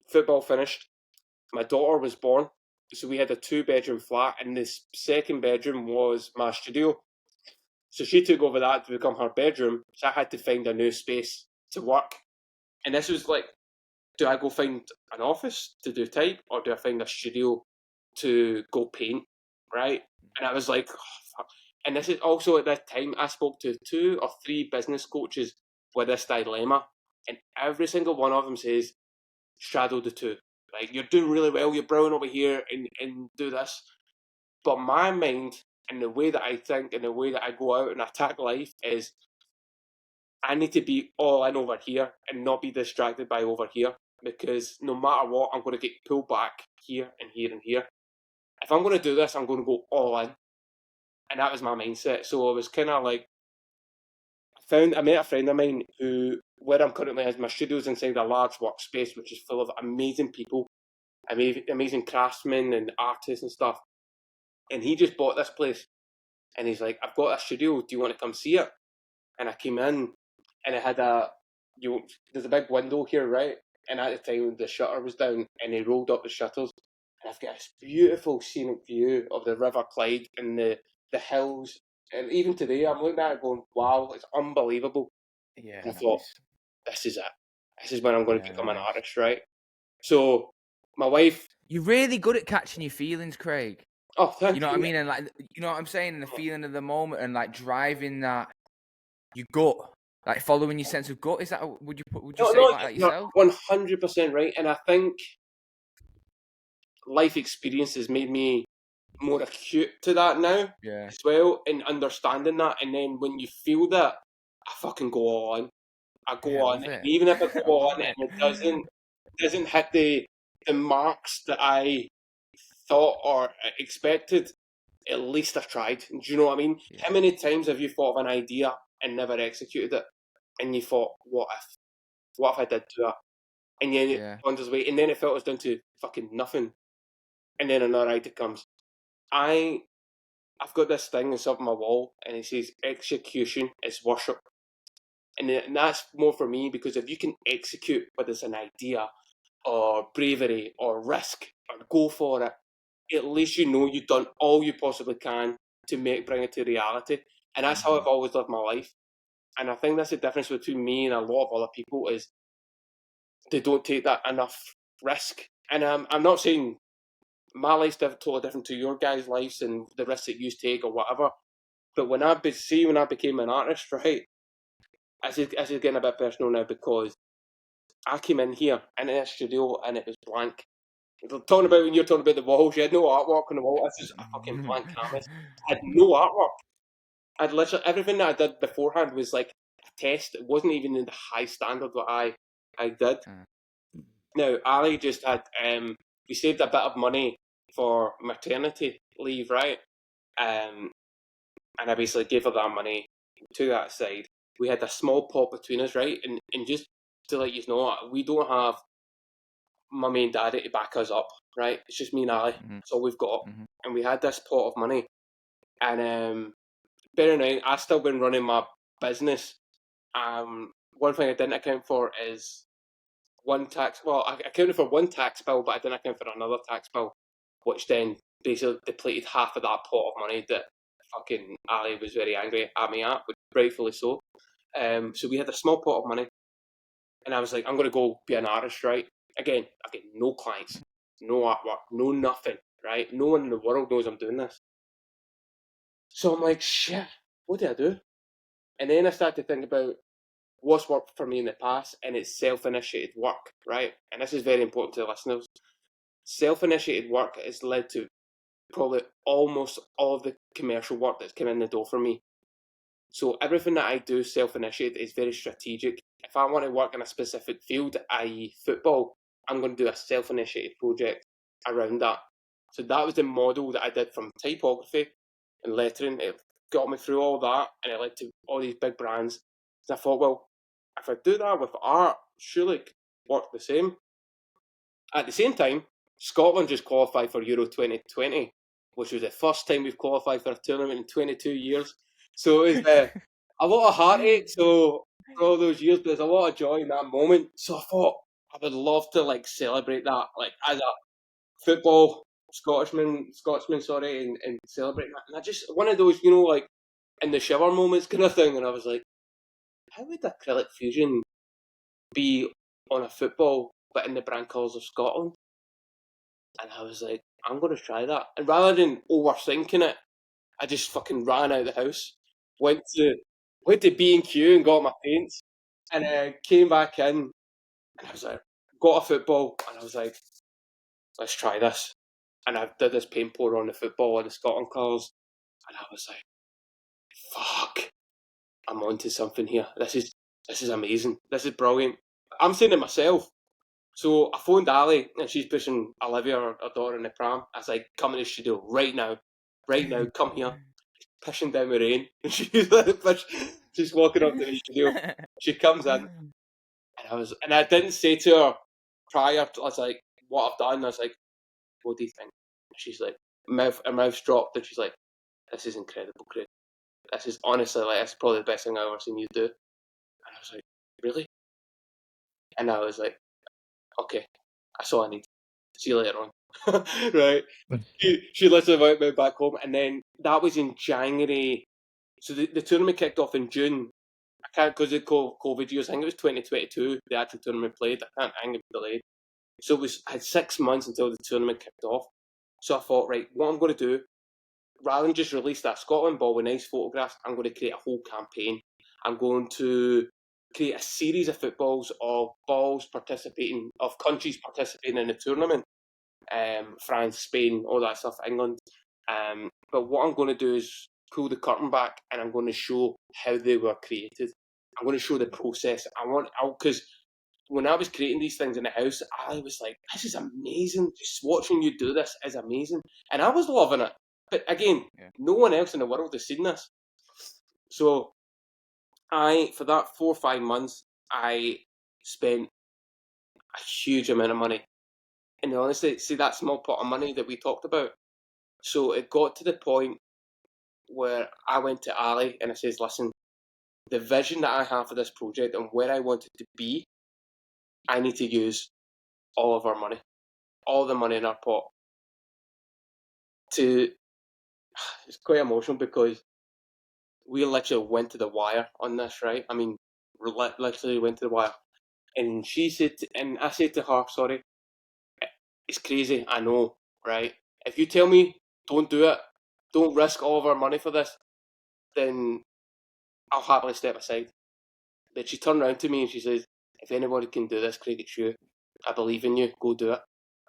football finished. My daughter was born. So we had a 2-bedroom flat, and this second bedroom was my studio. So she took over that to become her bedroom. So I had to find a new space to work. And this was like, do I go find an office to do type, or do I find a studio to go paint, right? And I was like, oh, fuck. And this is also at that time, I spoke to 2 or 3 business coaches with this dilemma. And every single one of them says, straddle the two. Like, you're doing really well, you're brilliant over here, and do this. But my mind, and the way that I think, and the way that I go out and attack life is, I need to be all in over here and not be distracted by over here, because no matter what, I'm going to get pulled back here and here and here. If I'm going to do this, I'm going to go all in. And that was my mindset. So I was kind of like, I met a friend of mine who, where I'm currently is, my studio's inside a large workspace which is full of amazing people, amazing craftsmen and artists and stuff. And he just bought this place, and he's like, I've got a studio, do you want to come see it? And I came in, and it had there's a big window here, right? And at the time, the shutter was down, and he rolled up the shutters, and I've got this beautiful scenic view of the River Clyde and the hills. And even today, I'm looking at it going, wow, it's unbelievable. Yeah, And I nice. thought, this is it. this is when I'm going to become an artist, right? So my wife... You're really good at catching your feelings, Craig. Oh, thank you. You know what I mean? And like, you know what I'm saying? And the feeling of the moment and like driving that, your gut, like following your sense of gut. Is that, would you say it like that yourself? 100% right. And I think life experiences made me more acute to that now as well, in understanding that. And then when you feel that, I fucking go all in. I go on, and even if I go on and it doesn't hit the marks that I thought or expected, at least I tried. Do you know what I mean? Yeah. How many times have you thought of an idea and never executed it, and you thought, what if I did do that? And then it wanders away, and then it filters down to fucking nothing, and then another idea comes. I've got this thing that's up on my wall, and it says execution is worship. And that's more for me, because if you can execute, whether it's an idea or bravery or risk or go for it, at least you know you've done all you possibly can to bring it to reality. And that's how I've always lived my life. And I think that's the difference between me and a lot of other people, is they don't take that enough risk. And I'm not saying my life's totally different to your guys' lives and the risks that you take or whatever. But when I became an artist, right, this is getting a bit personal now, because I came in here in a studio and it was blank. Talking about when you're talking about the walls, you had no artwork on the wall. This is a fucking blank canvas. I had no artwork. I'd literally, everything that I did beforehand was like a test. It wasn't even in the high standard that I did. Now, Ali just had, we saved a bit of money for maternity leave, right? And I basically gave her that money, took that aside. We had a small pot between us, right? And just to let you know, we don't have mummy and daddy to back us up, right? It's just me and Ali. That's all we've got. And we had this pot of money. And bear in mind, I've still been running my business. One thing I didn't account for is I accounted for one tax bill, but I didn't account for another tax bill, which then basically depleted half of that pot of money that fucking Ali was very angry at me at, which rightfully so. So we had a small pot of money, and I was like, I'm going to go be an artist, right? Again, I've got no clients, no artwork, no nothing, right? No one in the world knows I'm doing this. So I'm like, shit, what do I do? And then I started to think about what's worked for me in the past, and it's self-initiated work, right? And this is very important to the listeners. Self-initiated work has led to probably almost all of the commercial work that's come in the door for me. So everything that I do self-initiated is very strategic. If I want to work in a specific field, i.e. football, I'm going to do a self-initiated project around that. So that was the model that I did from typography and lettering. It got me through all that, and it led to all these big brands. So I thought, well, if I do that with art, surely it could work the same. At the same time, Scotland just qualified for Euro 2020, which was the first time we've qualified for a tournament in 22 years. So it was a lot of heartache for all those years, but there's a lot of joy in that moment. So I thought I would love to celebrate that, as a football Scotsman, and celebrate that. And I just, one of those, in the shower moments kind of thing. And I was like, how would Acrylic Fusion be on a football, but in the brand colours of Scotland? And I was like, I'm going to try that. And rather than overthinking it, I just fucking ran out of the house, went to B&Q and got my paints, and came back in, and I was like, got a football, and I was like, let's try this. And I did this paint pour on the football and the Scotland colours, and I was like, fuck, I'm onto something here. This is amazing. This is brilliant. I'm saying it myself. So I phoned Ali, and she's pushing Olivia, her daughter, in the pram. I was like, come in the studio right now, come here. Pushing down the rain, and she's walking up to the studio. She comes in, and I didn't say to her prior. I was like, what I've done. I was like, what do you think? She's like, her mouth's dropped, and she's like, this is incredible, Craig. This is honestly that's probably the best thing I've ever seen you do. And I was like, really? And I was like, okay, that's all I need. See you later on. Right. She literally went back home, and then that was in January. So the tournament kicked off in June. I can't, because of COVID years, I think it was 2022, the actual tournament played. I think it was delayed. So I had 6 months until the tournament kicked off. So I thought, right, what I'm going to do, rather than just release that Scotland ball with nice photographs, I'm going to create a whole campaign. I'm going to create a series of footballs of countries participating in the tournament. France, Spain, all that stuff, England. But what I'm going to do is pull the curtain back, and I'm going to show how they were created. I'm going to show the process. Because when I was creating these things in the house, I was like, this is amazing. Just watching you do this is amazing. And I was loving it. But again, no one else in the world has seen this. So for that 4 or 5 months, I spent a huge amount of money. And honestly, see that small pot of money that we talked about? So it got to the point where I went to Ali and I says, listen, the vision that I have for this project and where I want it to be, I need to use all of our money, all the money in our pot. It's quite emotional because we literally went to the wire on this, right? I mean, literally went to the wire. And I said to her, sorry, it's crazy, I know, right? If you tell me don't do it, don't risk all of our money for this, then I'll happily step aside. But she turned around to me and she says, if anybody can do this, Craig, it's you. I believe in you, go do it.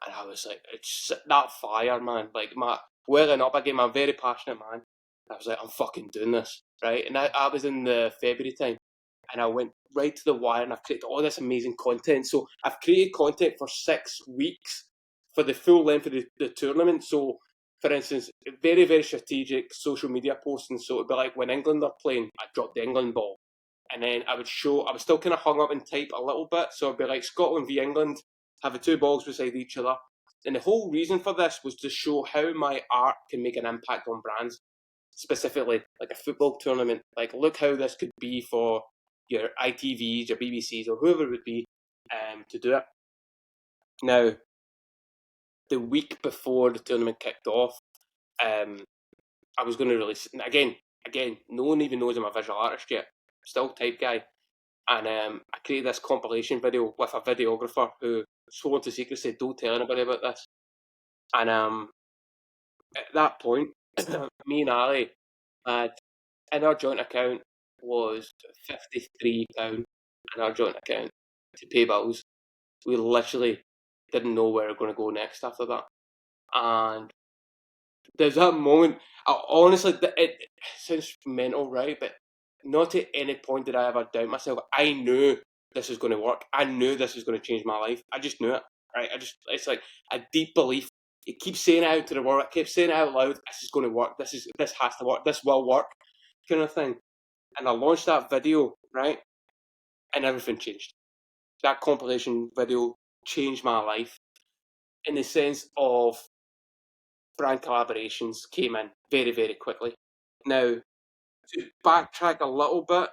And I was like, it's that fire, man. Like, welling up again, I'm a very passionate man. I was like, I'm fucking doing this, right? And I was in the February time, and I went right to the wire, and I've created all this amazing content. So I've created content for 6 weeks for the full length of the tournament. So, for instance, very, very strategic social media posting. So it'd be like when England are playing, I drop the England ball. And then I was still kind of hung up in type a little bit. So it'd be like Scotland v England, have the 2 balls beside each other. And the whole reason for this was to show how my art can make an impact on brands, specifically like a football tournament. Like, look how this could be for your ITVs, your BBCs, or whoever it would be to do it. Now, the week before the tournament kicked off, I was going to release it. And again, no one even knows I'm a visual artist yet. Still type guy. And I created this compilation video with a videographer who swore to secrecy, don't tell anybody about this. And at that point, me and Ali had, in our joint account was £53 in our joint account to pay bills. We literally didn't know where we were going to go next after that. And there's that moment, honestly, it sounds mental, right? But not at any point did I ever doubt myself. I knew this was going to work. I knew this was going to change my life. I just knew it, right? It's like a deep belief. You keep saying it out to the world. I kept saying it out loud. This is going to work. This has to work. This will work, kind of thing. And I launched that video, right? And everything changed. That compilation video changed my life in the sense of brand collaborations came in very, very quickly. Now, to backtrack a little bit,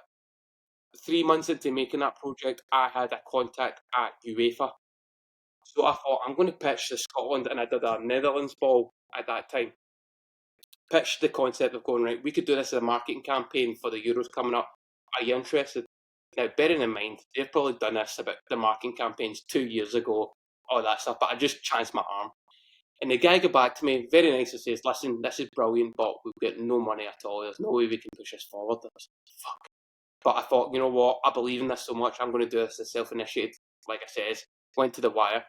3 months into making that project, I had a contact at UEFA. So I thought, I'm going to pitch to Scotland, and I did a Netherlands ball at that time. Pitched the concept of going, right, we could do this as a marketing campaign for the Euros coming up. Are you interested? Now, bearing in mind, they've probably done this about the marketing campaigns 2 years ago, all that stuff, but I just chanced my arm. And the guy got back to me, very nice, and says, listen, this is brilliant, but we've got no money at all. There's no way we can push this forward. I was like, fuck. But I thought, you know what? I believe in this so much. I'm going to do this as self-initiated. Like I said, went to the wire.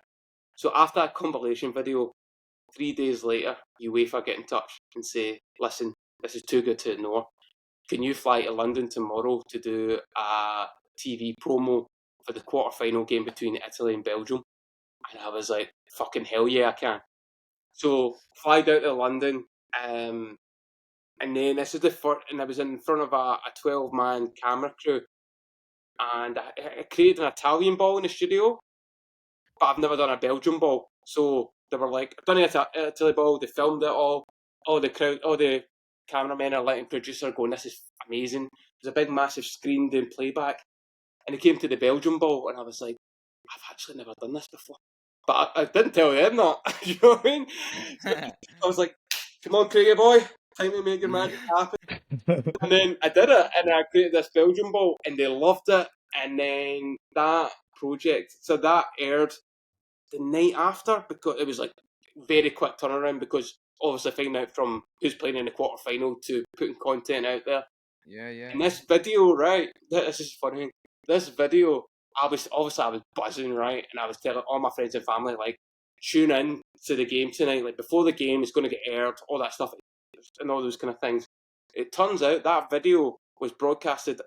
So after that compilation video, 3 days later, UEFA get in touch and say, listen, this is too good to ignore. Can you fly to London tomorrow to do a TV promo for the quarter-final game between Italy and Belgium? And I was like, fucking hell yeah, I can. So, fly out to London, and then this is and I was in front of a 12-man camera crew, and I created an Italian ball in the studio, but I've never done a Belgian ball. So they were like, I've done an Italy ball, they filmed it all the cameramen are letting producer going, this is amazing. There's a big massive screen doing playback, and it came to the Belgian ball, and I was like, I've actually never done this before. But I didn't tell them that. You know what I mean? So I was like, come on, Craigie boy, time to make your magic happen. And then I did it, and I created this Belgian ball, and they loved it. And then that project, so that aired the night after, because it was like very quick turnaround, because obviously finding out from who's playing in the quarterfinal to putting content out there. Yeah. And this video, right, this is funny. This video, I was buzzing, right, and I was telling all my friends and family, like, tune in to the game tonight, like before the game is going to get aired, all that stuff, and all those kind of things. It turns out that video was broadcasted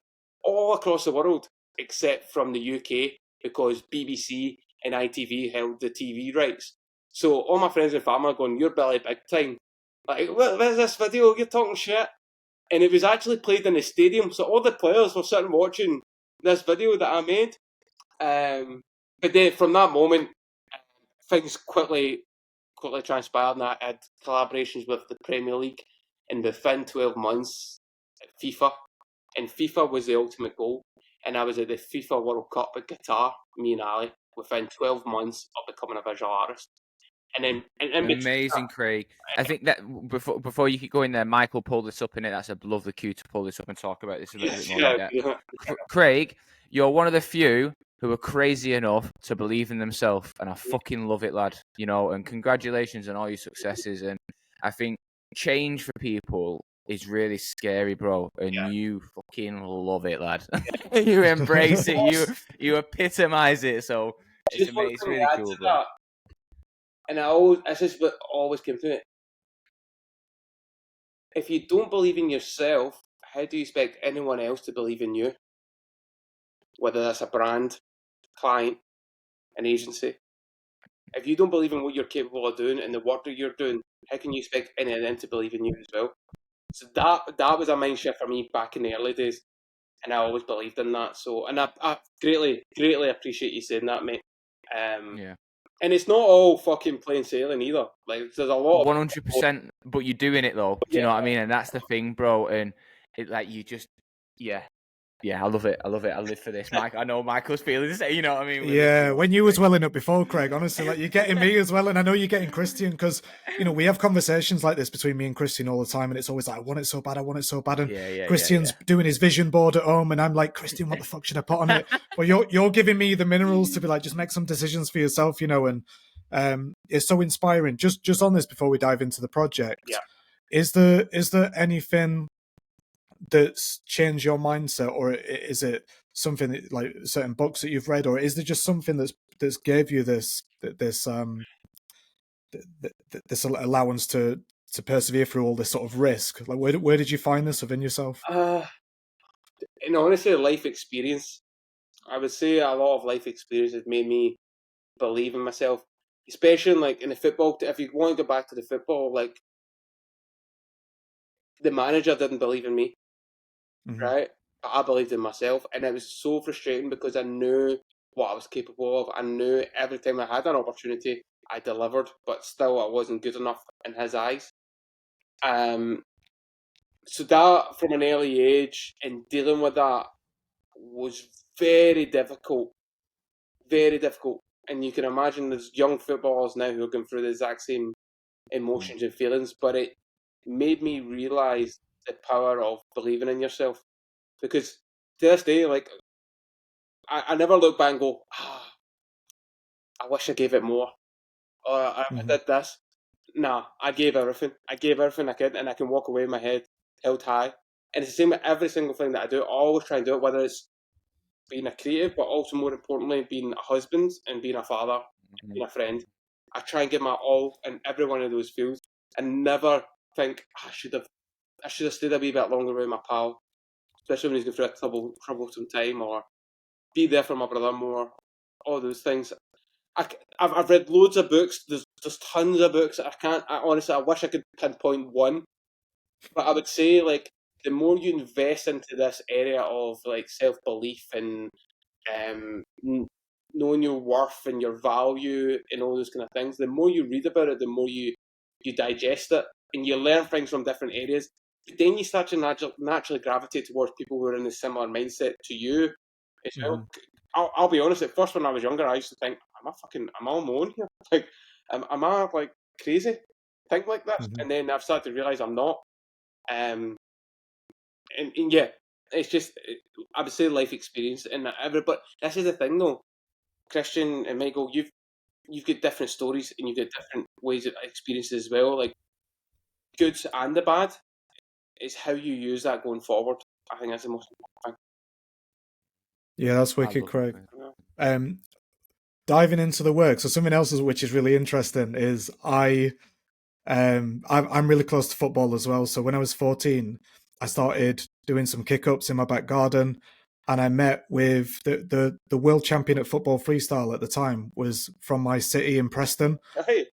all across the world except from the UK, because BBC and ITV held the TV rights. So all my friends and family are going, "You're Billy Big Time. Like, where's this video? You're talking shit." And it was actually played in the stadium, so all the players were sitting watching this video that I made. But then from that moment, things quickly transpired, and I had collaborations with the Premier League, and within 12 months, FIFA. And FIFA was the ultimate goal. And I was at the FIFA World Cup at Qatar, me and Ali, within 12 months of becoming a visual artist. And then, amazing, Craig. I think that before you keep going there, Michael pulled this up in it. That's a lovely cue to pull this up and talk about this a little bit more. Yeah. Craig, you're one of the few who are crazy enough to believe in themselves, and I fucking love it, lad. You know, and congratulations on all your successes. And I think change for people is really scary, bro. And you fucking love it, lad. You embrace it. You epitomize it. So it's really cool, bro. And this is what always came to it. If you don't believe in yourself, how do you expect anyone else to believe in you? Whether that's a brand, client, an agency. If you don't believe in what you're capable of doing and the work that you're doing, how can you expect any of them to believe in you as well? So that was a mind shift for me back in the early days, and I always believed in that. So, and I greatly appreciate you saying that, mate. And it's not all fucking plain sailing either. Like, there's a lot. 100%, but you're doing it though. Do you know what I mean? And that's the thing, bro. And it, like, you just, I love it. I live for this, Mike. I know Michael's feeling the same. You know what I mean? Yeah, when you was welling up before, Craig, honestly, like, you're getting me as well, and I know you're getting Christian, because, you know, we have conversations like this between me and Christian all the time, and it's always like, I want it so bad, and Christian's doing his vision board at home, and I'm like, Christian, what the fuck should I put on it? Well, you're giving me the minerals to be like, just make some decisions for yourself, you know, and it's so inspiring. Just on this before we dive into the project, is there anything that's changed your mindset, or is it something that, like, certain books that you've read, or is there just something that's gave you this allowance to persevere through all this sort of risk? Like, where did you find this within yourself? And honestly, life experience. I would say a lot of life experience has made me believe in myself, especially like in the football. If you want to go back to the football, like, the manager didn't believe in me. Right? But I believed in myself, and it was so frustrating because I knew what I was capable of. I knew every time I had an opportunity, I delivered, but still I wasn't good enough in his eyes. So that, from an early age, and dealing with that was very difficult. Very difficult. And you can imagine there's young footballers now who are going through the exact same emotions and feelings, but it made me realise the power of believing in yourself. Because to this day, like, I never look back and go, I wish I gave it more, or I did this. Nah, I gave everything. I gave everything I could, and I can walk away with my head held high. And it's the same with every single thing that I do. I always try and do it, whether it's being a creative, but also more importantly, being a husband and being a father, being a friend. I try and give my all in every one of those fields, and never think I should have stayed a wee bit longer with my pal, especially when he's going through a troublesome time, or be there for my brother more, all those things. I've read loads of books. There's tons of books. Honestly, I wish I could pinpoint one. But I would say, like, the more you invest into this area of, like, self-belief and knowing your worth and your value and all those kind of things, the more you read about it, the more you digest it, and you learn things from different areas. But then you start to naturally gravitate towards people who are in a similar mindset to you as well. I'll be honest, at first when I was younger, I used to think, am I on my own here? Like, am I, like, crazy? Think like this? And then I've started to realise I'm not. And yeah, it's just, I would say, life experience. And but this is the thing, though, Christian and Michael, you've got different stories and you've got different ways of experiences as well, like good and the bad. It's how you use that going forward. I think that's the most important thing. Yeah, that's wicked, Craig. Diving into the work. So something else which is really interesting is I'm really close to football as well. So when I was 14, I started doing some kick-ups in my back garden, and I met with the world champion at football freestyle at the time was from my city in Preston. Hey.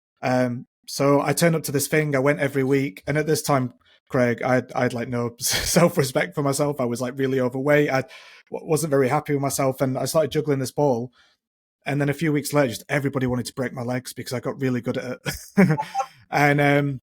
So I turned up to this thing. I went every week, and at this time, Craig, I'd like no self-respect for myself. I was like really overweight. I wasn't very happy with myself, and I started juggling this ball. And then a few weeks later, just everybody wanted to break my legs because I got really good at it. and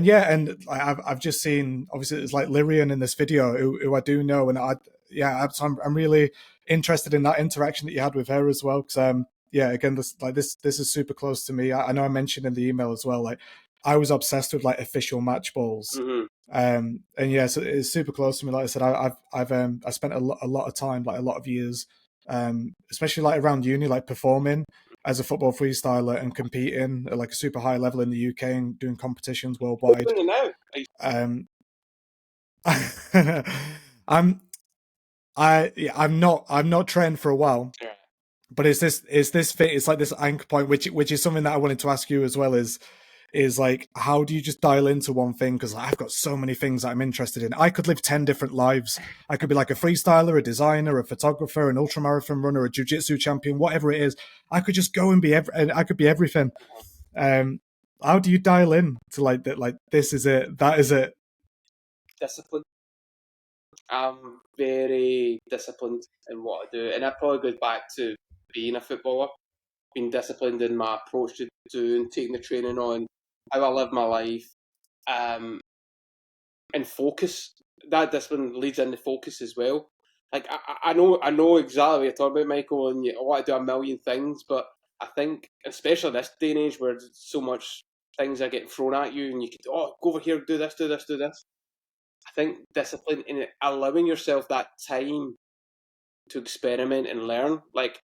yeah, and I've just seen, obviously it's like Lyrian in this video who I do know, and I'm really interested in that interaction that you had with her as well, because yeah, again, this is super close to me. I know I mentioned in the email as well, like I was obsessed with like official match balls. Mm-hmm. And yeah, so it's super close to me. Like I said, I spent a lot of time, like a lot of years, especially like around uni, like performing as a football freestyler and competing at like a super high level in the UK and doing competitions worldwide. I'm not trained for a while, but is this fit? It's like this anchor point, which is something that I wanted to ask you as well. Is like, how do you just dial into one thing? Because I've got so many things that I'm interested in. I could live 10 different lives. I could be like a freestyler, a designer, a photographer, an ultramarathon runner, a jiu-jitsu champion, whatever it is. I could just go and be I could be everything. How do you dial in to like that? Like, this is it, that is it. Discipline. I'm very disciplined in what I do, and that probably goes back to being a footballer, being disciplined in my approach to doing, taking the training on, how I live my life, and focus. That discipline leads into focus as well. Like I know exactly what you're talking about, Michael, and I want to do a million things, but I think, especially this day and age where so much things are getting thrown at you, and you can go over here, do this, do this, do this. I think discipline in allowing yourself that time to experiment and learn. Like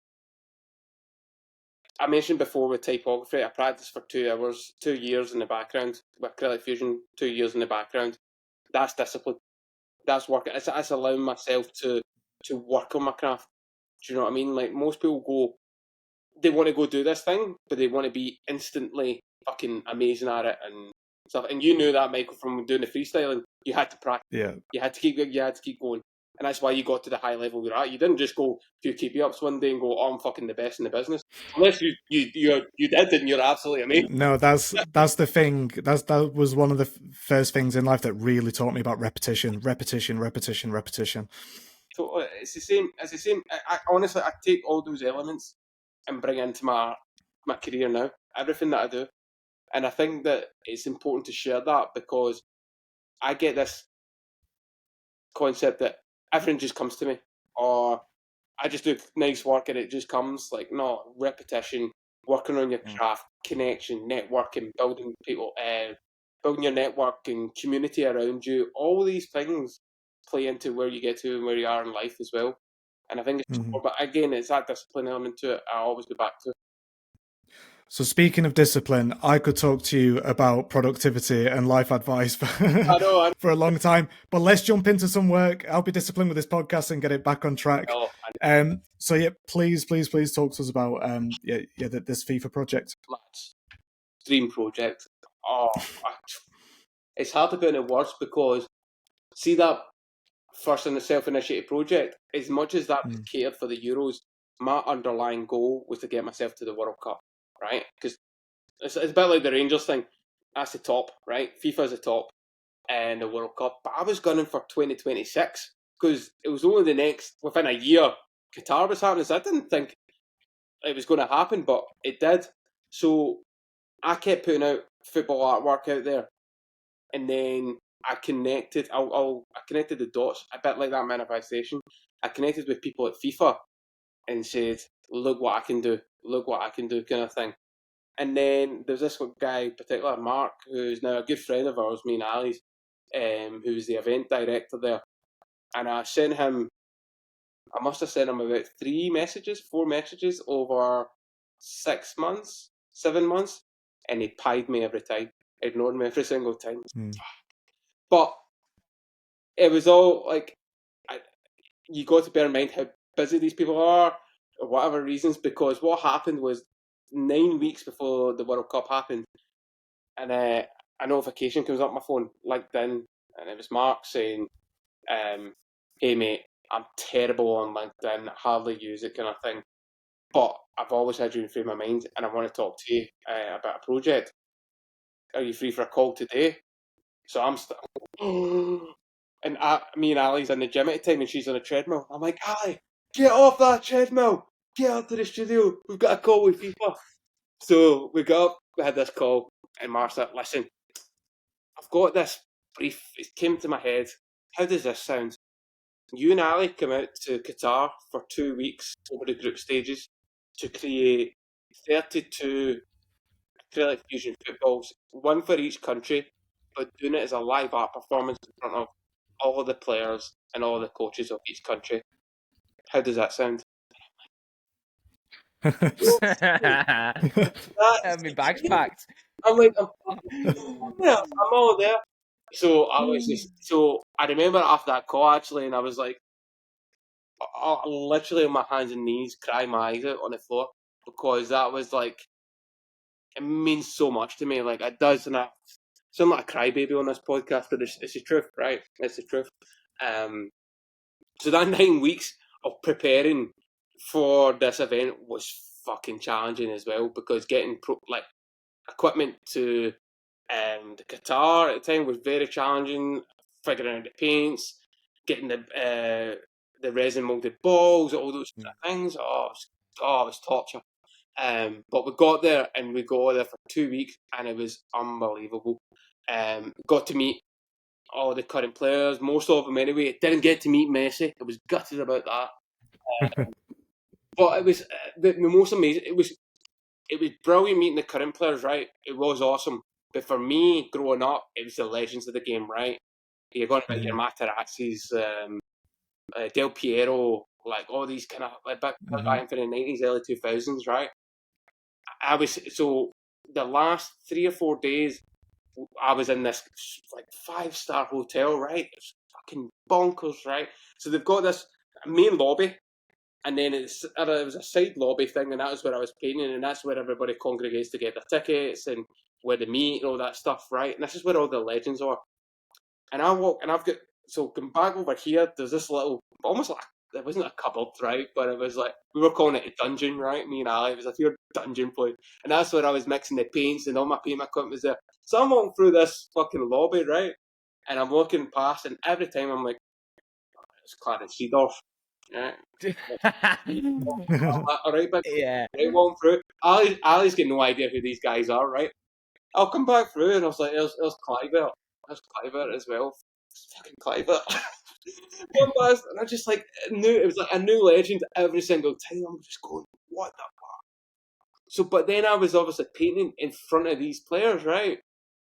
I mentioned before with typography, I practiced for 2 hours, 2 years in the background with Acrylic Fusion, 2 years in the background. That's discipline. That's work. It's allowing myself to work on my craft. Do you know what I mean? Like most people they want to go do this thing, but they want to be instantly fucking amazing at it and stuff. And you knew that, Michael, from doing the freestyling. You had to practice. Yeah. You had to keep going. And that's why you got to the high level you're at. You didn't just go to KP-ups one day and go, "Oh, I'm fucking the best in the business." Unless you did, and you're absolutely amazing. No, that's the thing. That was one of the first things in life that really taught me about repetition. So it's the same. I honestly, I take all those elements and bring it into my career now. Everything that I do, and I think that it's important to share that because I get this concept that everything just comes to me, or I just do nice work and it just comes. Like, no, repetition, working on your craft, connection, networking, building people, building your network and community around you. All these things play into where you get to and where you are in life as well. And I think it's but again, it's that discipline element to it. I always go back to. So speaking of discipline, I could talk to you about productivity and life advice for a long time, but let's jump into some work. I'll be disciplined with this podcast and get it back on track. So yeah, please talk to us about this FIFA project. Lads, dream project. It's hard to put into words because see that first in the self-initiated project, as much as that was catered for the Euros, my underlying goal was to get myself to the World Cup, right? Because it's a bit like the Rangers thing. That's the top, right? FIFA's the top and the World Cup. But I was gunning for 2026 because it was only within a year, Qatar was happening. So I didn't think it was going to happen, but it did. So I kept putting out football artwork out there. And then I connected. I connected the dots a bit like that manifestation. I connected with people at FIFA and said, "Look what I can do! Look what I can do!" kind of thing. And then there's this guy, in particular Mark, who's now a good friend of ours, me and Ali's. who was the event director there, and I must have sent him about 4 messages over 6 months, 7 months, and he pied me every time, ignored me every single time. But it was all like, you got to bear in mind how busy these people are, or whatever reasons, because what happened was 9 weeks before the World Cup happened, and a notification comes up my phone, LinkedIn, and it was Mark saying, hey mate, I'm terrible on LinkedIn, hardly use it kind of thing, but I've always had you in frame of mind, and I want to talk to you about a project. Are you free for a call today? So I'm and me and Ali's in the gym at the time, and she's on a treadmill. I'm like, Ali, get off that treadmill! Get up to the studio. We've got a call with FIFA. So we got up, we had this call, and Mark said, listen, I've got this brief. It came to my head. How does this sound? You and Ali come out to Qatar for 2 weeks over the group stages to create 32 Acrylic Fusion footballs, one for each country, but doing it as a live art performance in front of all of the players and all the coaches of each country. How does that sound? My bag's packed. I'm like, I'm all there. So I remember after that call actually, and I was like, I literally on my hands and knees, crying my eyes out on the floor, because that was like, it means so much to me. Like, it does, and I sound like a crybaby on this podcast, but it's the truth, right? It's the truth. So that 9 weeks of preparing for this event was fucking challenging as well, because getting equipment to the Qatar at the time was very challenging. Figuring out the paints, getting the resin molded balls, all those kind of things. It was torture. But we got there, and we got there for 2 weeks, and it was unbelievable. Got to meet all the current players, most of them anyway. Didn't get to meet Messi. I was gutted about that. But it was the most amazing. It was brilliant meeting the current players, right? It was awesome. But for me, growing up, it was the legends of the game, right? You're going to your Materazzis, Del Piero, like all these kind of back in the 90s, early 2000s, right? So the last 3 or 4 days, I was in this like 5-star hotel, right? It's fucking bonkers, right? So they've got this main lobby, and then it was a side lobby thing, and that was where I was painting, and that's where everybody congregates to get their tickets and where they meet and all that stuff, right? And this is where all the legends are. And I walk, and come back over here, there's this little, almost like, it wasn't a cupboard, right? But it was like, we were calling it a dungeon, right? Me and Ali, it was a pure dungeon place. And that's where I was mixing the paints, and all my paint equipment was there. So I'm walking through this fucking lobby, right? And I'm walking past, and every time I'm like, it's Clarence Seedorf. Right? All right, but Yeah. right, walking through. Ali's got no idea who these guys are, right? I'll come back through, and I was like, there's Cliver. There's Cliver as well. It's fucking Cliver. One past, and I just like knew it was like a new legend every single time. I'm just going, what the fuck? So, but then I was obviously painting in front of these players, right?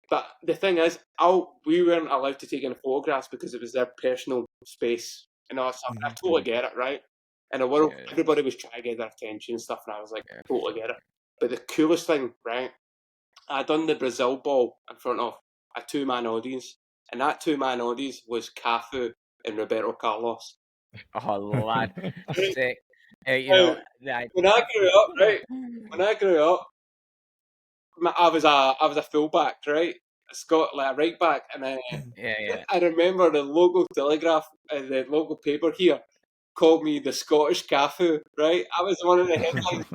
But the thing is, we weren't allowed to take any photographs because it was their personal space and all that stuff. I totally get it, right? In a world, everybody was trying to get their attention and stuff, and I was like, totally get it. But the coolest thing, right? I done the Brazil ball in front of a 2-man audience, and that 2-man audience was Cafu and Roberto Carlos. Oh, lad, sick. When I grew up, right? When I grew up, I was a fullback, right? Like a right back, and I remember the local Telegraph, the local paper here, called me the Scottish Cafu, right? I was one of the headlines.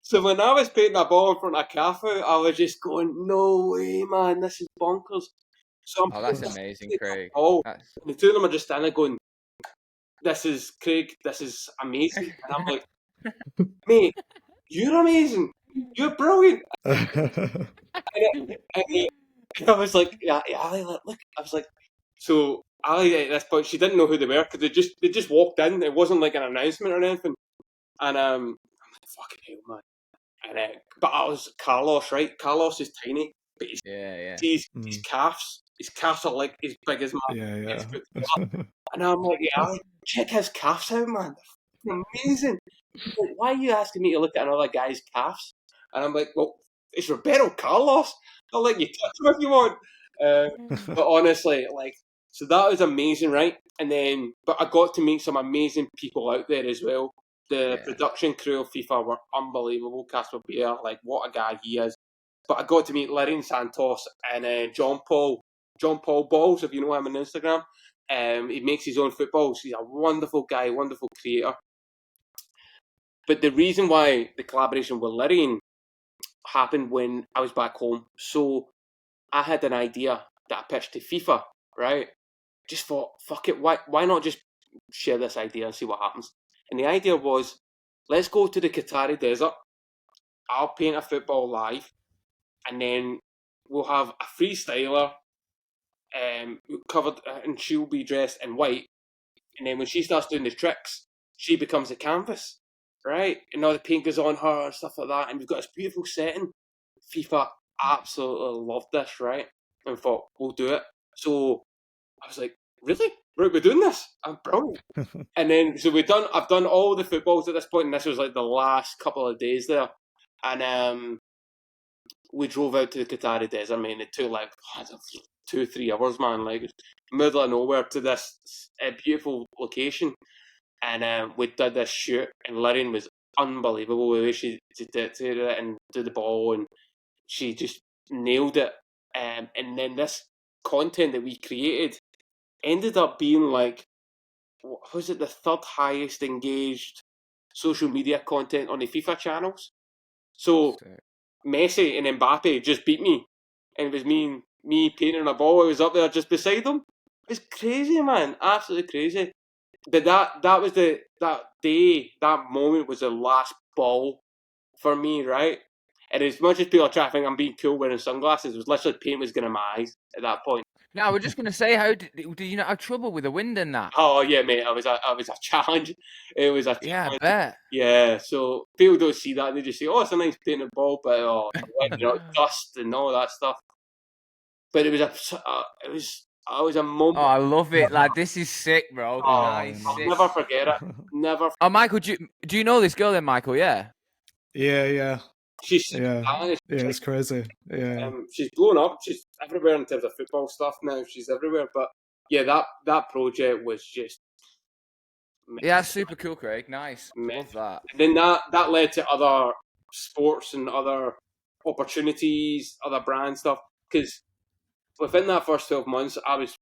So when I was painting a ball in front of Cafu, I was just going, no way, man, this is bonkers. So that's amazing, Craig. And the two of them are just standing there going, this is Craig, this is amazing. And I'm like, mate, you're amazing. You're brilliant. and I was like, yeah, Ali, look. I was like, so Ali at this point, she didn't know who they were because they just walked in. It wasn't like an announcement or anything. And I'm like, fucking hell, man. And but I was Carlos, right? Carlos is tiny, but he's calves his calves are like as big as my Yeah. and I'm like, yeah, check his calves out, man. They're amazing. He's like, why are you asking me to look at another guy's calves? And I'm like, well, it's Roberto Carlos. I'll let you touch him if you want. But honestly, like, so that was amazing, right? And then, but I got to meet some amazing people out there as well. The production crew of FIFA were unbelievable. Casper Beer, like, what a guy he is. But I got to meet Larry Santos and John Paul Balls, if you know him on Instagram. He makes his own footballs. He's a wonderful guy, wonderful creator. But the reason why the collaboration with Larry happened when I was back home. So I had an idea that I pitched to FIFA, right? Just thought, fuck it, why not just share this idea and see what happens? And the idea was, let's go to the Qatari desert. I'll paint a football live, and then we'll have a freestyler covered, and she'll be dressed in white. And then when she starts doing the tricks, she becomes a canvas, right? And all the paint goes on her and stuff like that. And we've got this beautiful setting. FIFA absolutely loved this, right? And thought, we'll do it. So I was like, really? Right, we're doing this? I'm brilliant. And then, so I've done all the footballs at this point, and this was like the last couple of days there. And we drove out to the Qatari desert, man. It took like 2-3 hours, man. Like, middle of nowhere to this beautiful location. And we did this shoot, and Lorraine was unbelievable the way she dictated it and did the ball, and she just nailed it. And then this content that we created ended up being like, what was it, the third highest engaged social media content on the FIFA channels? So Messi and Mbappe just beat me, and it was me painting a ball. I was up there just beside them. It's crazy, man, absolutely crazy. But that was that day, that moment was the last ball for me, right? And as much as people are trying to think I'm being cool wearing sunglasses, it was literally paint was getting in my eyes at that point. Now, we're just going to say, how did you not have trouble with the wind and that? Oh yeah, mate, I was a challenge. It was a challenge. Yeah, I bet. Yeah, so people don't see that, they just say, "Oh, it's a nice painted ball," but dust and all that stuff. But it was a moment. Oh, I love it. Like, this is sick, bro. Oh, Nice. I'll never forget it. Never. Oh, Michael, do you know this girl then, Michael? Yeah. Yeah. She's it's crazy. Yeah. She's blown up. She's everywhere in terms of football stuff now. She's everywhere. But yeah, that project was just. Yeah, super cool, Craig. Nice. Love that. And then that led to other sports and other opportunities, other brand stuff. Because within that first 12 months, I was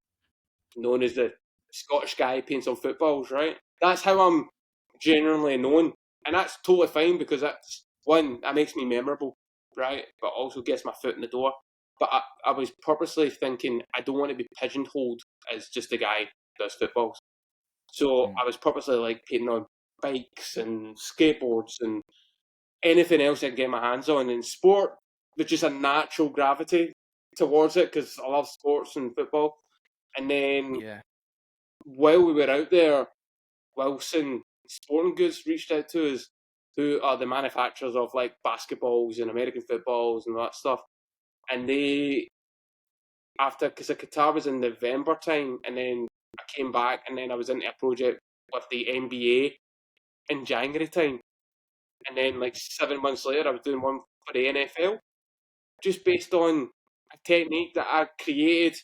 known as the Scottish guy painting some footballs, right? That's how I'm generally known. And that's totally fine, because that's, one, that makes me memorable, right? But also gets my foot in the door. But I was purposely thinking, I don't want to be pigeonholed as just a guy who does footballs. So I was purposely like painting on bikes and skateboards and anything else I can get my hands on. In sport, there's just a natural gravity towards it, because I love sports and football. And then while we were out there, Wilson Sporting Goods reached out to us, who are the manufacturers of like basketballs and American footballs and that stuff. And they, because the Qatar was in November time, and then I came back, and then I was into a project with the NBA in January time. And then like 7 months later, I was doing one for the NFL, just based on a technique that I created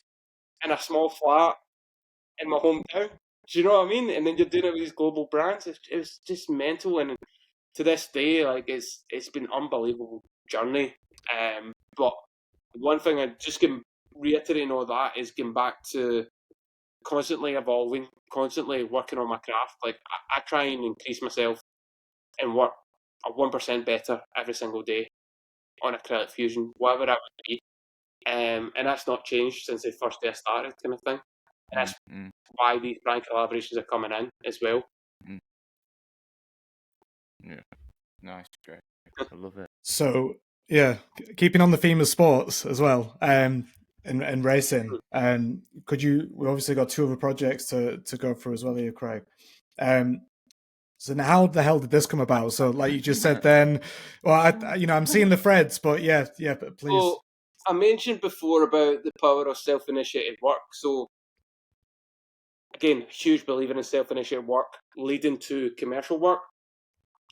in a small flat in my hometown. Do you know what I mean? And then you're doing it with these global brands. It was just mental, and to this day, like it's been unbelievable journey. But one thing I just can reiterate all that is getting back to constantly evolving, constantly working on my craft. Like I try and increase myself and work 1% better every single day on Acrylic Fusion, whatever that would be. And that's not changed since the first day I started, kind of thing. And that's why these brand collaborations are coming in as well. Yeah, nice, great. I love it. So yeah, keeping on the theme of sports as well, and racing. We obviously got two other projects to go through as well here, Craig. So now, how the hell did this come about? So, like you just said, then, well, I'm seeing the threads, but yeah, but please. So I mentioned before about the power of self-initiated work. So, again, huge believer in self-initiated work leading to commercial work.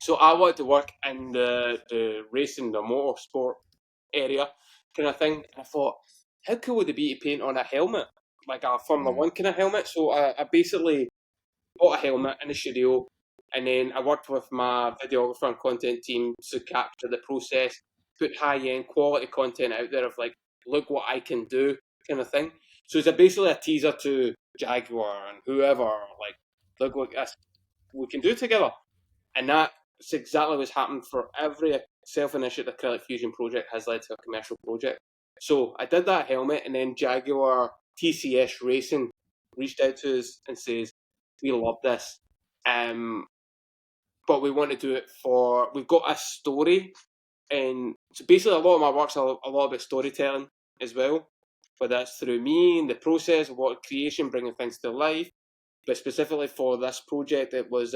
So I wanted to work in the racing, the motorsport area kind of thing. And I thought, how cool would it be to paint on a helmet, like a Formula One kind of helmet? So I basically bought a helmet in the studio, and then I worked with my videographer and content team to capture the process, put high-end quality content out there of like, look what I can do kind of thing. So it's basically a teaser to Jaguar and whoever, like, look what we can do together. And that's exactly what's happened for every self-initiated Acrylic Fusion project has led to a commercial project. So I did that helmet, and then Jaguar TCS Racing reached out to us and says, we love this, but we want to do it for, we've got a story. And so basically a lot of my work's a lot about storytelling as well, whether that's through me and the process of what creation, bringing things to life. But specifically for this project, it was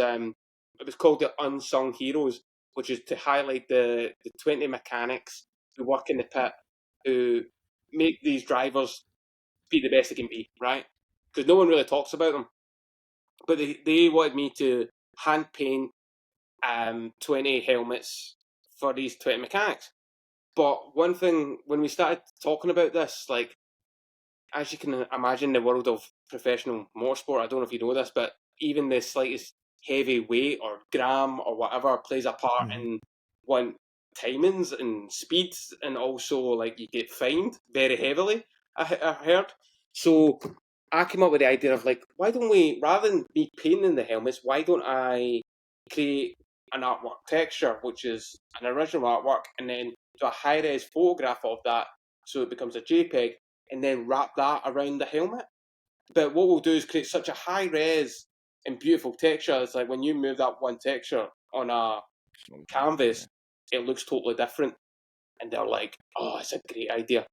called the Unsung Heroes, which is to highlight the 20 mechanics who work in the pit, who make these drivers be the best they can be, right? Because no one really talks about them. But they wanted me to hand paint 20 helmets for these 20 mechanics. But one thing, when we started talking about this, like, as you can imagine, the world of professional motorsport, I don't know if you know this, but even the slightest heavy weight or gram or whatever plays a part in one timings and speeds, and also like you get fined very heavily, I heard. So I came up with the idea of like, why don't we, rather than me painting the helmets, why don't I create an artwork texture, which is an original artwork, and then do a high-res photograph of that so it becomes a JPEG, and then wrap that around the helmet. But what we'll do is create such a high-res and beautiful texture. It's like when you move that one texture on a canvas, it looks totally different. And they're like, oh, it's a great idea.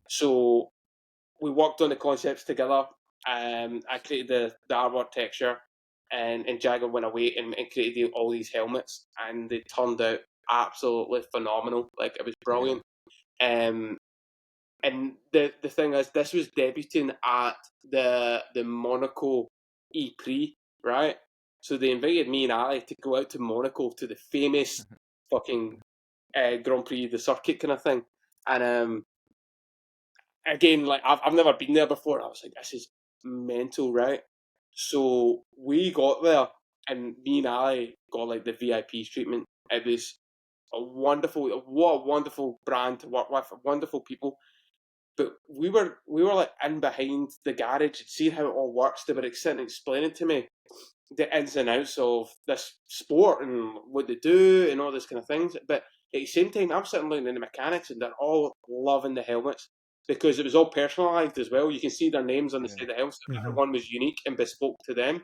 So we worked on the concepts together. I created the artwork texture, and Jagger went away and created all these helmets, and they turned out absolutely phenomenal. Like, it was brilliant. And the thing is, this was debuting at the Monaco E-Prix, right? So they invited me and Ali to go out to Monaco to the famous fucking Grand Prix, the circuit kind of thing. And again, like, I've never been there before. I was like, this is mental, right? So we got there, and me and Ali got like the VIP treatment. It was what a wonderful brand to work with, wonderful people. But we were like in behind the garage, seeing how it all works. They were sitting explaining to me the ins and outs of this sport and what they do and all this kind of things. But at the same time, I'm sitting looking at the mechanics, and they're all loving the helmets because it was all personalised as well. You can see their names on the side of the helmets. Everyone was unique and bespoke to them,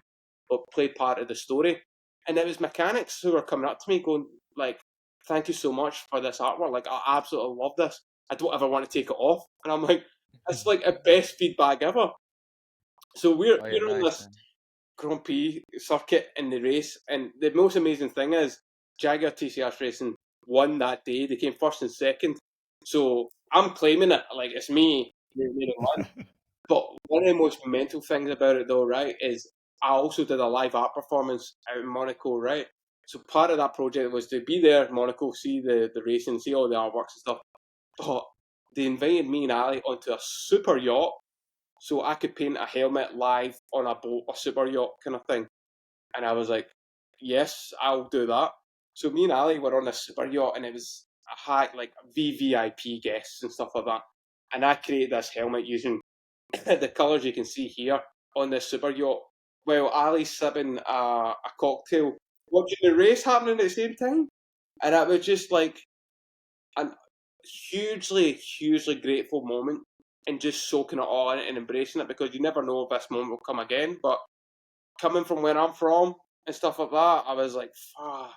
but played part of the story. And it was mechanics who were coming up to me going like, "Thank you so much for this artwork. Like, I absolutely love this. I don't ever want to take it off." And I'm like, "It's like the best feedback ever." So we're on this Grand Prix circuit in the race, and the most amazing thing is Jaguar TCS Racing won that day. They came first and second. So I'm claiming it like it's me made it won. But one of the most mental things about it, though, right, is I also did a live art performance out in Monaco, right? So part of that project was to be there in Monaco, see the racing, see all the artworks and stuff. But they invited me and Ali onto a super yacht so I could paint a helmet live on a boat, a super yacht kind of thing. And I was like, yes, I'll do that. So me and Ali were on a super yacht, and it was a high, like, VVIP guests and stuff like that. And I created this helmet using the colours you can see here on this super yacht, while Ali's sipping a cocktail, watching the race happening at the same time. And it was just like a hugely grateful moment, and just soaking it all in and embracing it, because you never know if this moment will come again. But coming from where I'm from and stuff like that, I was like, fuck.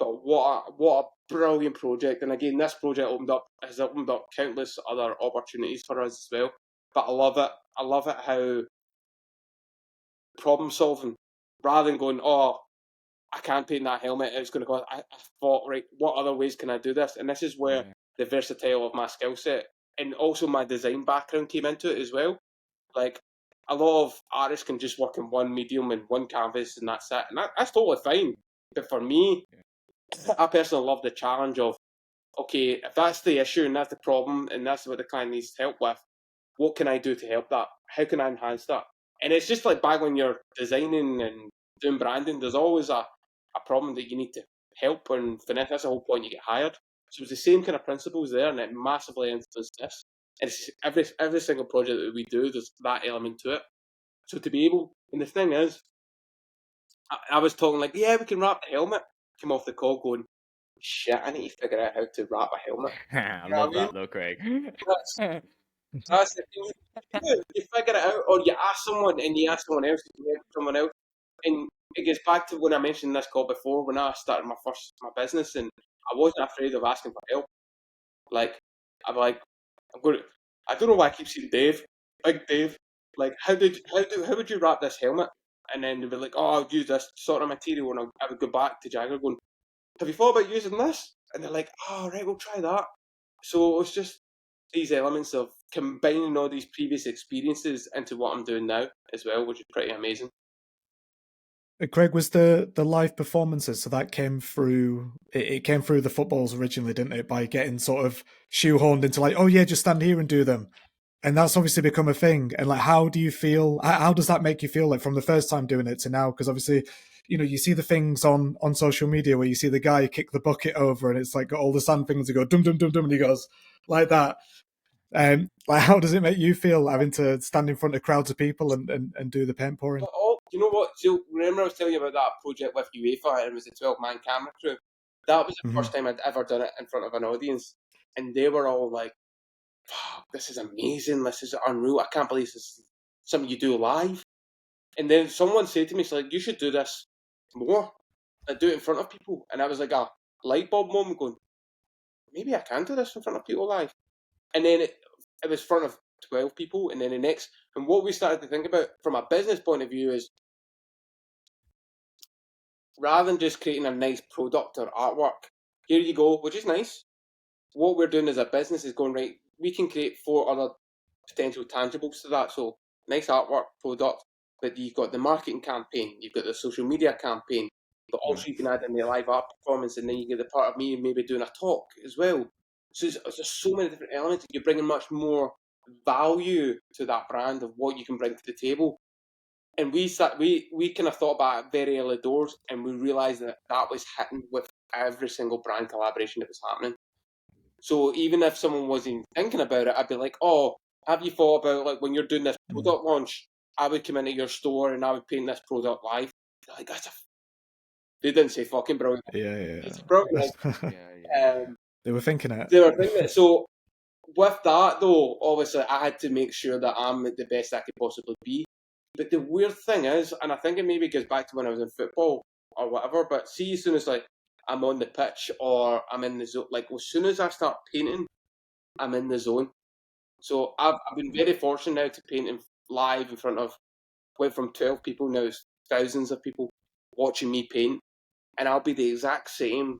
But what a brilliant project. And again, this project has opened up countless other opportunities for us as well. But I love it. I love it how problem solving, rather than going, oh, I can't paint that helmet, it's going to go. I thought, right, what other ways can I do this? And this is where the versatility of my skill set and also my design background came into it as well. Like, a lot of artists can just work in one medium and one canvas, and that's it. And that's totally fine. But for me, I personally love the challenge of, okay, if that's the issue and that's the problem and that's what the client needs help with, what can I do to help that? How can I enhance that? And it's just like back when you're designing and doing branding, there's always a problem that you need to help and finish. That's the whole point you get hired. So it's the same kind of principles there, and it massively influenced this. And it's every single project that we do, there's that element to it. So to be able, and the thing is, I was talking like, yeah, we can wrap the helmet. Came off the call going, shit, I need to figure out how to wrap a helmet. I You know love what I mean? that though, Craig. That's the thing. You figure it out, or you ask someone, and you ask someone else, and you ask someone else, and it gets back to when I mentioned this call before, when I started my business, and I wasn't afraid of asking for help. Like, I'm like, I don't know why I keep saying Dave, Big Dave. Like, how would you wrap this helmet? And then they'd be like, oh, I'll use this sort of material, and I would go back to Jagger going, have you thought about using this? And they're like, oh, right, we'll try that. So it's just these elements of combining all these previous experiences into what I'm doing now as well, which is pretty amazing. Craig, was the live performances, so that came through, it came through the footballs originally, didn't it, by getting sort of shoehorned into like, oh yeah, just stand here and do them. And that's obviously become a thing. And like, how do you feel, how does that make you feel, like from the first time doing it to now? Because obviously, you know, you see the things on social media where you see the guy kick the bucket over and it's like got all the sand things that go dum dum dum dum, and he goes like that. Like, how does it make you feel having to stand in front of crowds of people and do the paint pouring? Oh, you know what? So remember I was telling you about that project with UEFA, and it was a 12-man camera crew. That was the first time I'd ever done it in front of an audience, and they were all like, "Fuck, this is amazing! This is unreal! I can't believe this is something you do live." And then someone said to me, "It's like you should do this more, like do it in front of people." And I was like a light bulb moment, going, "Maybe I can do this in front of people live." And then it was in front of 12 people, and then the next, and what we started to think about from a business point of view is, rather than just creating a nice product or artwork, here you go, which is nice. What we're doing as a business is going, right, we can create 4 other potential tangibles to that. So nice artwork, product, but you've got the marketing campaign, you've got the social media campaign, but also you can add in the live art performance, and then you get the part of me maybe doing a talk as well. So there's just so many different elements. You're bringing much more value to that brand of what you can bring to the table. And we kind of thought about it very early doors, and we realised that was hitting with every single brand collaboration that was happening. So even if someone wasn't thinking about it, I'd be like, oh, have you thought about, like, when you're doing this product launch, I would come into your store and I would paint this product live. They're like, they didn't say fucking brilliant. Yeah. It's brilliant. They were thinking it. They were thinking it. So with that, though, obviously I had to make sure that I'm the best I could possibly be. But the weird thing is, and I think it maybe goes back to when I was in football or whatever, but see, as soon as like I'm on the pitch or I'm in the zone, like as soon as I start painting, I'm in the zone. So I've been very fortunate now to paint live in front of, went from 12 people, now it's thousands of people watching me paint. And I'll be the exact same,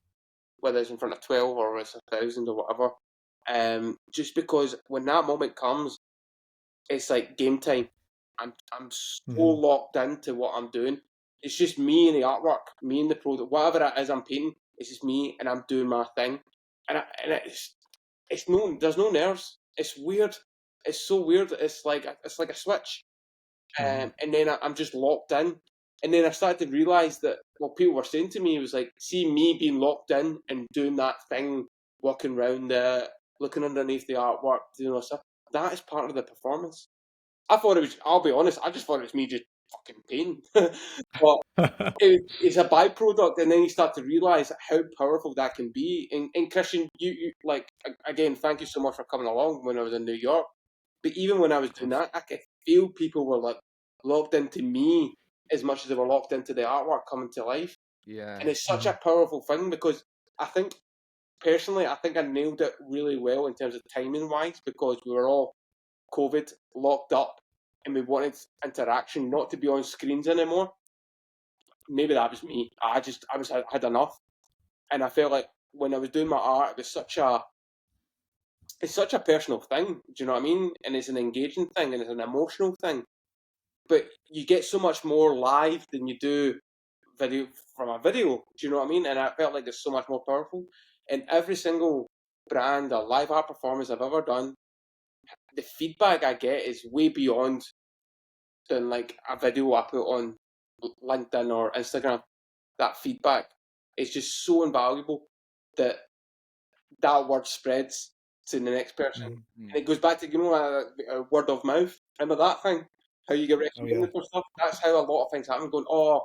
whether it's in front of 12 or it's 1,000 or whatever. Just because when that moment comes, it's like game time. I'm so locked into what I'm doing. It's just me and the artwork, me and the product, whatever it is I'm painting. It's just me, and I'm doing my thing. And there's no nerves. It's weird. It's so weird. It's like a switch. And then I'm just locked in. And then I started to realise that what people were saying to me was like, see me being locked in and doing that thing, walking around, looking underneath the artwork, doing all stuff. That is part of the performance. I thought it was, I'll be honest, I just thought it was me just fucking painting. But it's a byproduct, and then you start to realise how powerful that can be. And Christian, you like, again, thank you so much for coming along when I was in New York. But even when I was doing that, I could feel people were like locked into me as much as they were locked into the artwork coming to life. Yeah. And it's such a powerful thing, because I think, personally, I think I nailed it really well in terms of timing wise, because we were all COVID locked up and we wanted interaction, not to be on screens anymore. Maybe that was me. I had enough. And I felt like when I was doing my art, it was such a it's such a personal thing. Do you know what I mean? And it's an engaging thing, and it's an emotional thing. But you get so much more live than you do video from a video. Do you know what I mean? And I felt like it's so much more powerful. And every single brand or live art performance I've ever done, the feedback I get is way beyond than like a video I put on LinkedIn or Instagram. That feedback is just so invaluable that that word spreads to the next person. Mm. And it goes back to, word of mouth. Remember that thing? How you get Oh yeah. recommended for stuff? That's how a lot of things happen. Going, oh,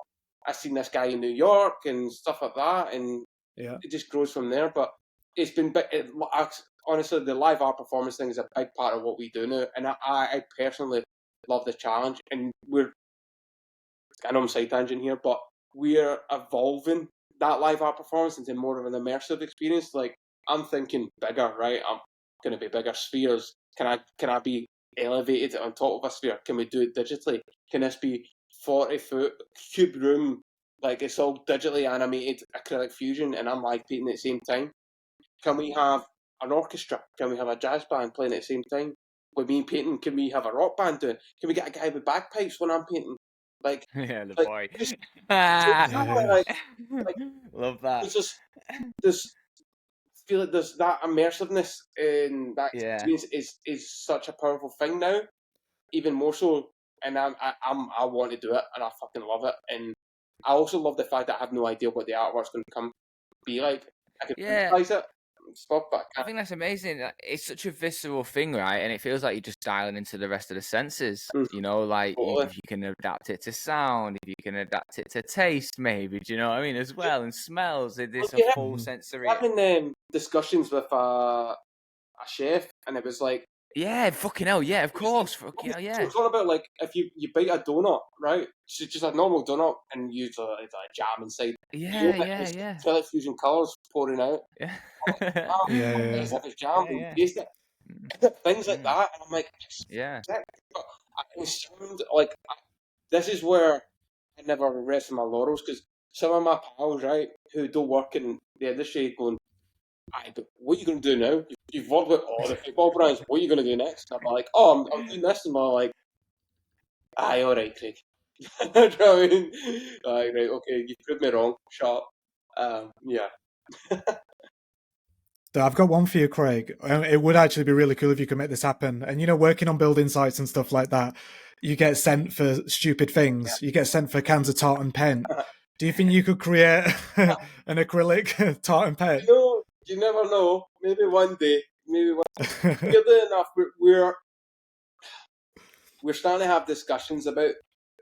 I seen this guy in New York and stuff like that. And Yeah. it just grows from there. But it's been, honestly, the live art performance thing is a big part of what we do now. And I personally love the challenge. And I know I'm side tangent here, but we're evolving that live art performance into more of an immersive experience. Like, I'm thinking bigger, right? I'm going to be bigger spheres. Can I be elevated on top of a sphere? Can we do it digitally? Can this be 40-foot cube room? Like, it's all digitally animated acrylic fusion, and I'm live painting at the same time. Can we have an orchestra? Can we have a jazz band playing at the same time? With me painting, can we have a rock band doing? Can we get a guy with bagpipes when I'm painting? Like, Yeah, the like boy. just Yeah. like Love that. there's just there's feel like there's that immersiveness in that Yeah. experience is such a powerful thing now, even more so. And I want to do it, and I fucking love it. And I also love the fact that I have no idea what the artwork's going to come be like. I can Yeah. visualize it and stuff, but I I can't. think that's amazing. It's such a visceral thing, right? And it feels like you're just dialing into the rest of the senses. You know, like Totally. if you can adapt it to sound, if you can adapt it to taste, maybe. Do you know what I mean? As well, and smells. It's a Yeah, full Mhm. sensory. having discussions with a chef, and it was like, Yeah, fucking hell. Yeah, of it was, course. Fucking hell. so Yeah. it's all about like if you bite a donut, right? So just a normal donut and use it's a jam inside. You Yeah. open it and Yeah. it's Yeah. acrylic fusion colours pouring out. Yeah. Oh, Yeah, yeah, as yeah. if it's jam. Yeah. And Yeah. taste it. Mm, Things like mm, that, and I'm like, yeah. sick. But it sound like this is where I never rest my laurels because some of my pals, right, who don't work in the industry, going, but what are you going to do now? You've worked with all the football brands. What are you going to do next? And I'm like, oh, I'm doing this, and I'm like, aye, all right, Craig. Do you know what I mean? Aye, right, okay, you proved me wrong. Shut up. Yeah. So I've got one for you, Craig. It would actually be really cool if you could make this happen. And working on building sites and stuff like that, you get sent for stupid things. You get sent for cans of tartan paint. Do you think you could create an acrylic tartan paint? You never know. Maybe one day. Maybe one. Weirdly enough, we're starting to have discussions about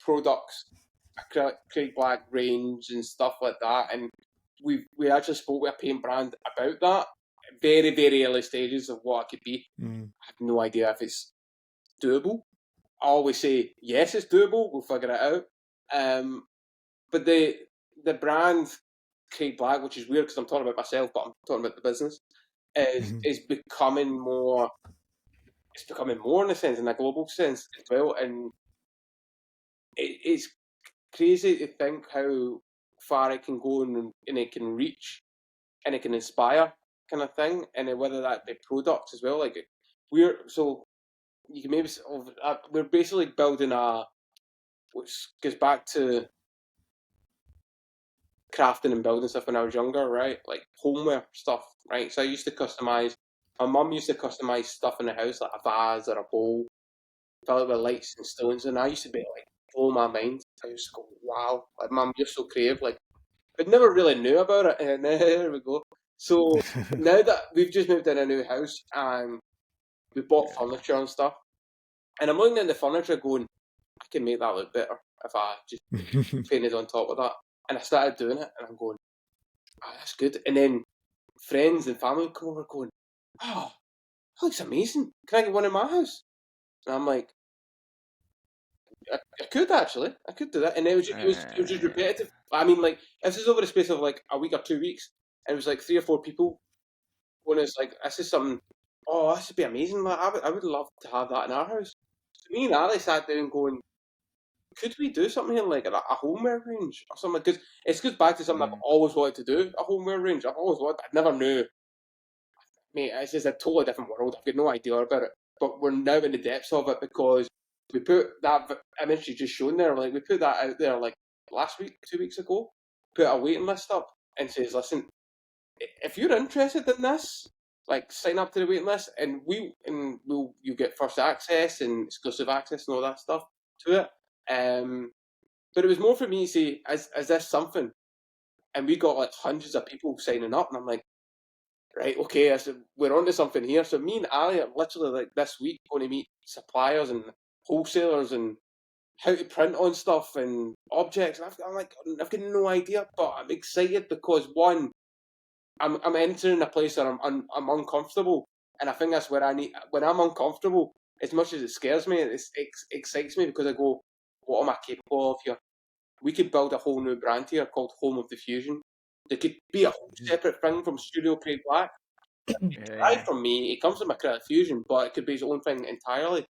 products, Craig Black range and stuff like that, and we actually spoke with a paint brand about that. Very very early stages of what it could be. Mm. I have no idea if it's doable. I always say yes, it's doable. We'll figure it out. But the brand Craig Black, which is weird because I'm talking about myself, but I'm talking about the business, Mhm. is becoming more. It's becoming more in a sense, in a global sense as well, and it's crazy to think how far it can go and it can reach and it can inspire kind of thing, and whether that be products as well. Like you can maybe we're basically building which goes back to crafting and building stuff when I was younger, right? Like homeware stuff, right? So I used to customize. My mum used to customize stuff in the house, like a vase or a bowl, fill it with lights and stones, and I used to be like blow my mind. I used to go, wow, like mum, you're so creative. Like I never really knew about it, and there we go. So now that we've just moved in a new house and we bought furniture and stuff, and I'm looking at the furniture going, I can make that look better if I just painted on top of that. And I started doing it, and I'm going, that's good. And then friends and family come over going, oh, that looks amazing. Can I get one in my house? And I'm like, I could actually. I could do that. And it was just repetitive. I mean, like, this is over the space of like a week or 2 weeks. And it was like 3 or 4 people when it's like, this is something, oh, this would be amazing. Like, I would love to have that in our house. So me and Ali sat down going, could we do something here like a homeware range or something? Because it goes back to something I've always wanted to do, a homeware range. I've always wanted, I mate, it's just a totally different world. I've got no idea about it, but we're now in the depths of it because we put that image you just shown there. Like we put that out there like last week, 2 weeks ago. Put a waiting list up and says, listen, if you're interested in this, like sign up to the waiting list, and you get first access and exclusive access and all that stuff to it. But it was more for me to say, is this something? And we got like hundreds of people signing up, and I'm like, right, okay, I said, we're onto something here. So me and Ali are literally like this week going to meet suppliers and wholesalers and how to print on stuff and objects. And I'm like, I've got no idea, but I'm excited because one, I'm entering a place where I'm uncomfortable, and I think that's where I need. When I'm uncomfortable, as much as it scares me, it excites me because I go, what am I capable of here? We could build a whole new brand here called Home of the Fusion. There could be a whole separate thing from Studio Craig Black. Right from me, it comes from Acrylic Fusion, but it could be his own thing entirely.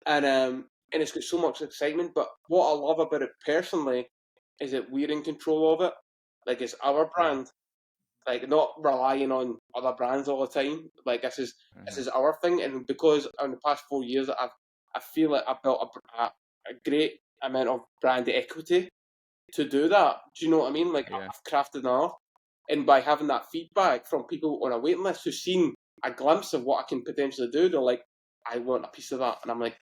And it's got so much excitement. But what I love about it personally is that we're in control of it. Like it's our brand. Like not relying on other brands all the time. Like this is our thing, and because in the past 4 years I feel like I've built a great amount of brand equity to do that. Do you know what I mean? Like I've crafted enough, and by having that feedback from people on a waiting list who've seen a glimpse of what I can potentially do, they're like, I want a piece of that, and I'm like,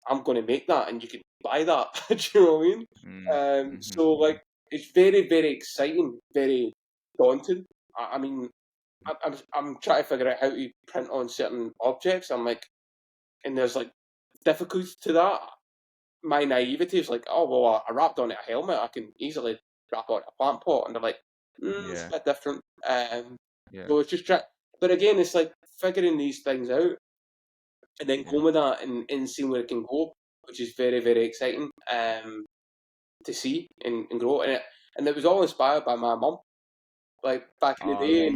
I'm going to make that, and you can buy that. Do you know what I mean? So like, it's very, very exciting, very daunting. I mean, I'm trying to figure out how to print on certain objects. I'm like, and there's like difficulties to that. My naivety is like, oh well, I wrapped on it a helmet. I can easily wrap on a plant pot, and they're like, it's a bit different. So it's just but again, it's like figuring these things out and then going with that and seeing where it can go, which is very, very exciting to see and grow. And it was all inspired by my mum. Like back in the day,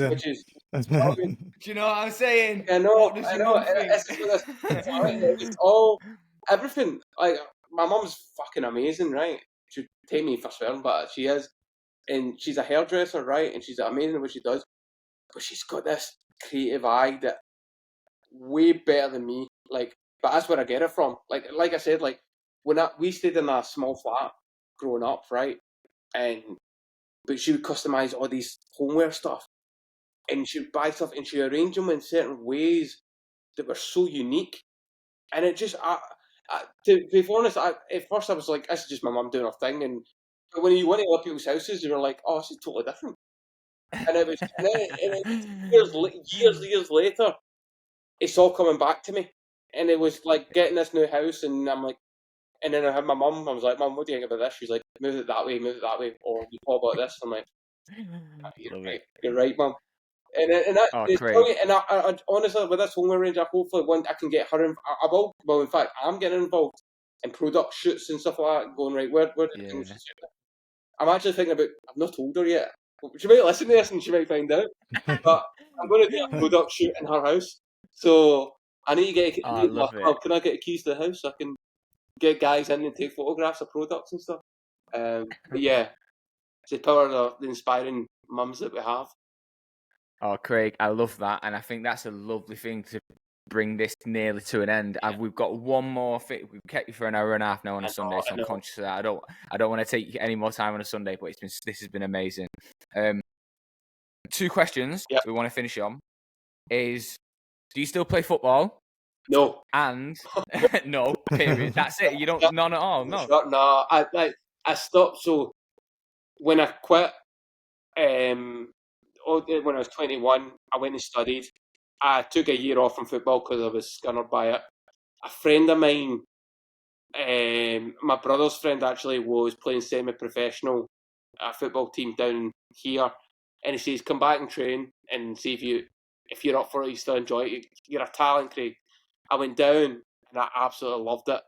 which is do you know what I'm saying? I know. What does your mum think? It's all everything. Like my mum's fucking amazing, right? She'd take me for swearing, but she is, and she's a hairdresser, right? And she's amazing at what she does. But she's got this creative eye that way better than me. Like, but that's where I get it from. Like I said, like when we stayed in a small flat growing up, right? But she would customize all these homeware stuff, and she would buy stuff, and she would arrange them in certain ways that were so unique. And it just, to be honest, at first I was like, this is just my mum doing her thing. But when you went to other people's houses, you were like, oh, this is totally different. And it was, years later, it's all coming back to me. And it was like getting this new house, and I'm like, and then I had my mum. I was like, Mum, what do you think about this? She's like, move it that way, or you thought about this. I'm like, you're right, Mum. And it's brilliant. And I honestly, with this homeware range, I hopefully I can get her. I will. Well, in fact, I'm getting involved in product shoots and stuff like that. Going right, where I'm actually thinking about. I've not told her yet. She might listen to this and she might find out. But I'm going to do a product shoot in her house. So I need to get. Can I get the keys to the house so I can get guys in and take photographs of products and stuff? But yeah, it's the power of the inspiring mums that we have. Oh, Craig, I love that, and I think that's a lovely thing to bring this nearly to an end. We've got one more thing. We've kept you for an hour and a half now on a Sunday, so I'm conscious of that. I don't want to take any more time on a Sunday, but this has been amazing. 2 questions we want to finish on is: do you still play football? No. And no. Period. That's it. You don't. None at all. No. No. I stopped. So when I quit, when I was 21, I went and studied. I took a year off from football because I was scunnered by it. A friend of mine, my brother's friend actually, was playing semi-professional football team down here, and he says, "Come back and train and see if you're up for it. You still enjoy it. You're a talent, Craig." I went down and I absolutely loved it.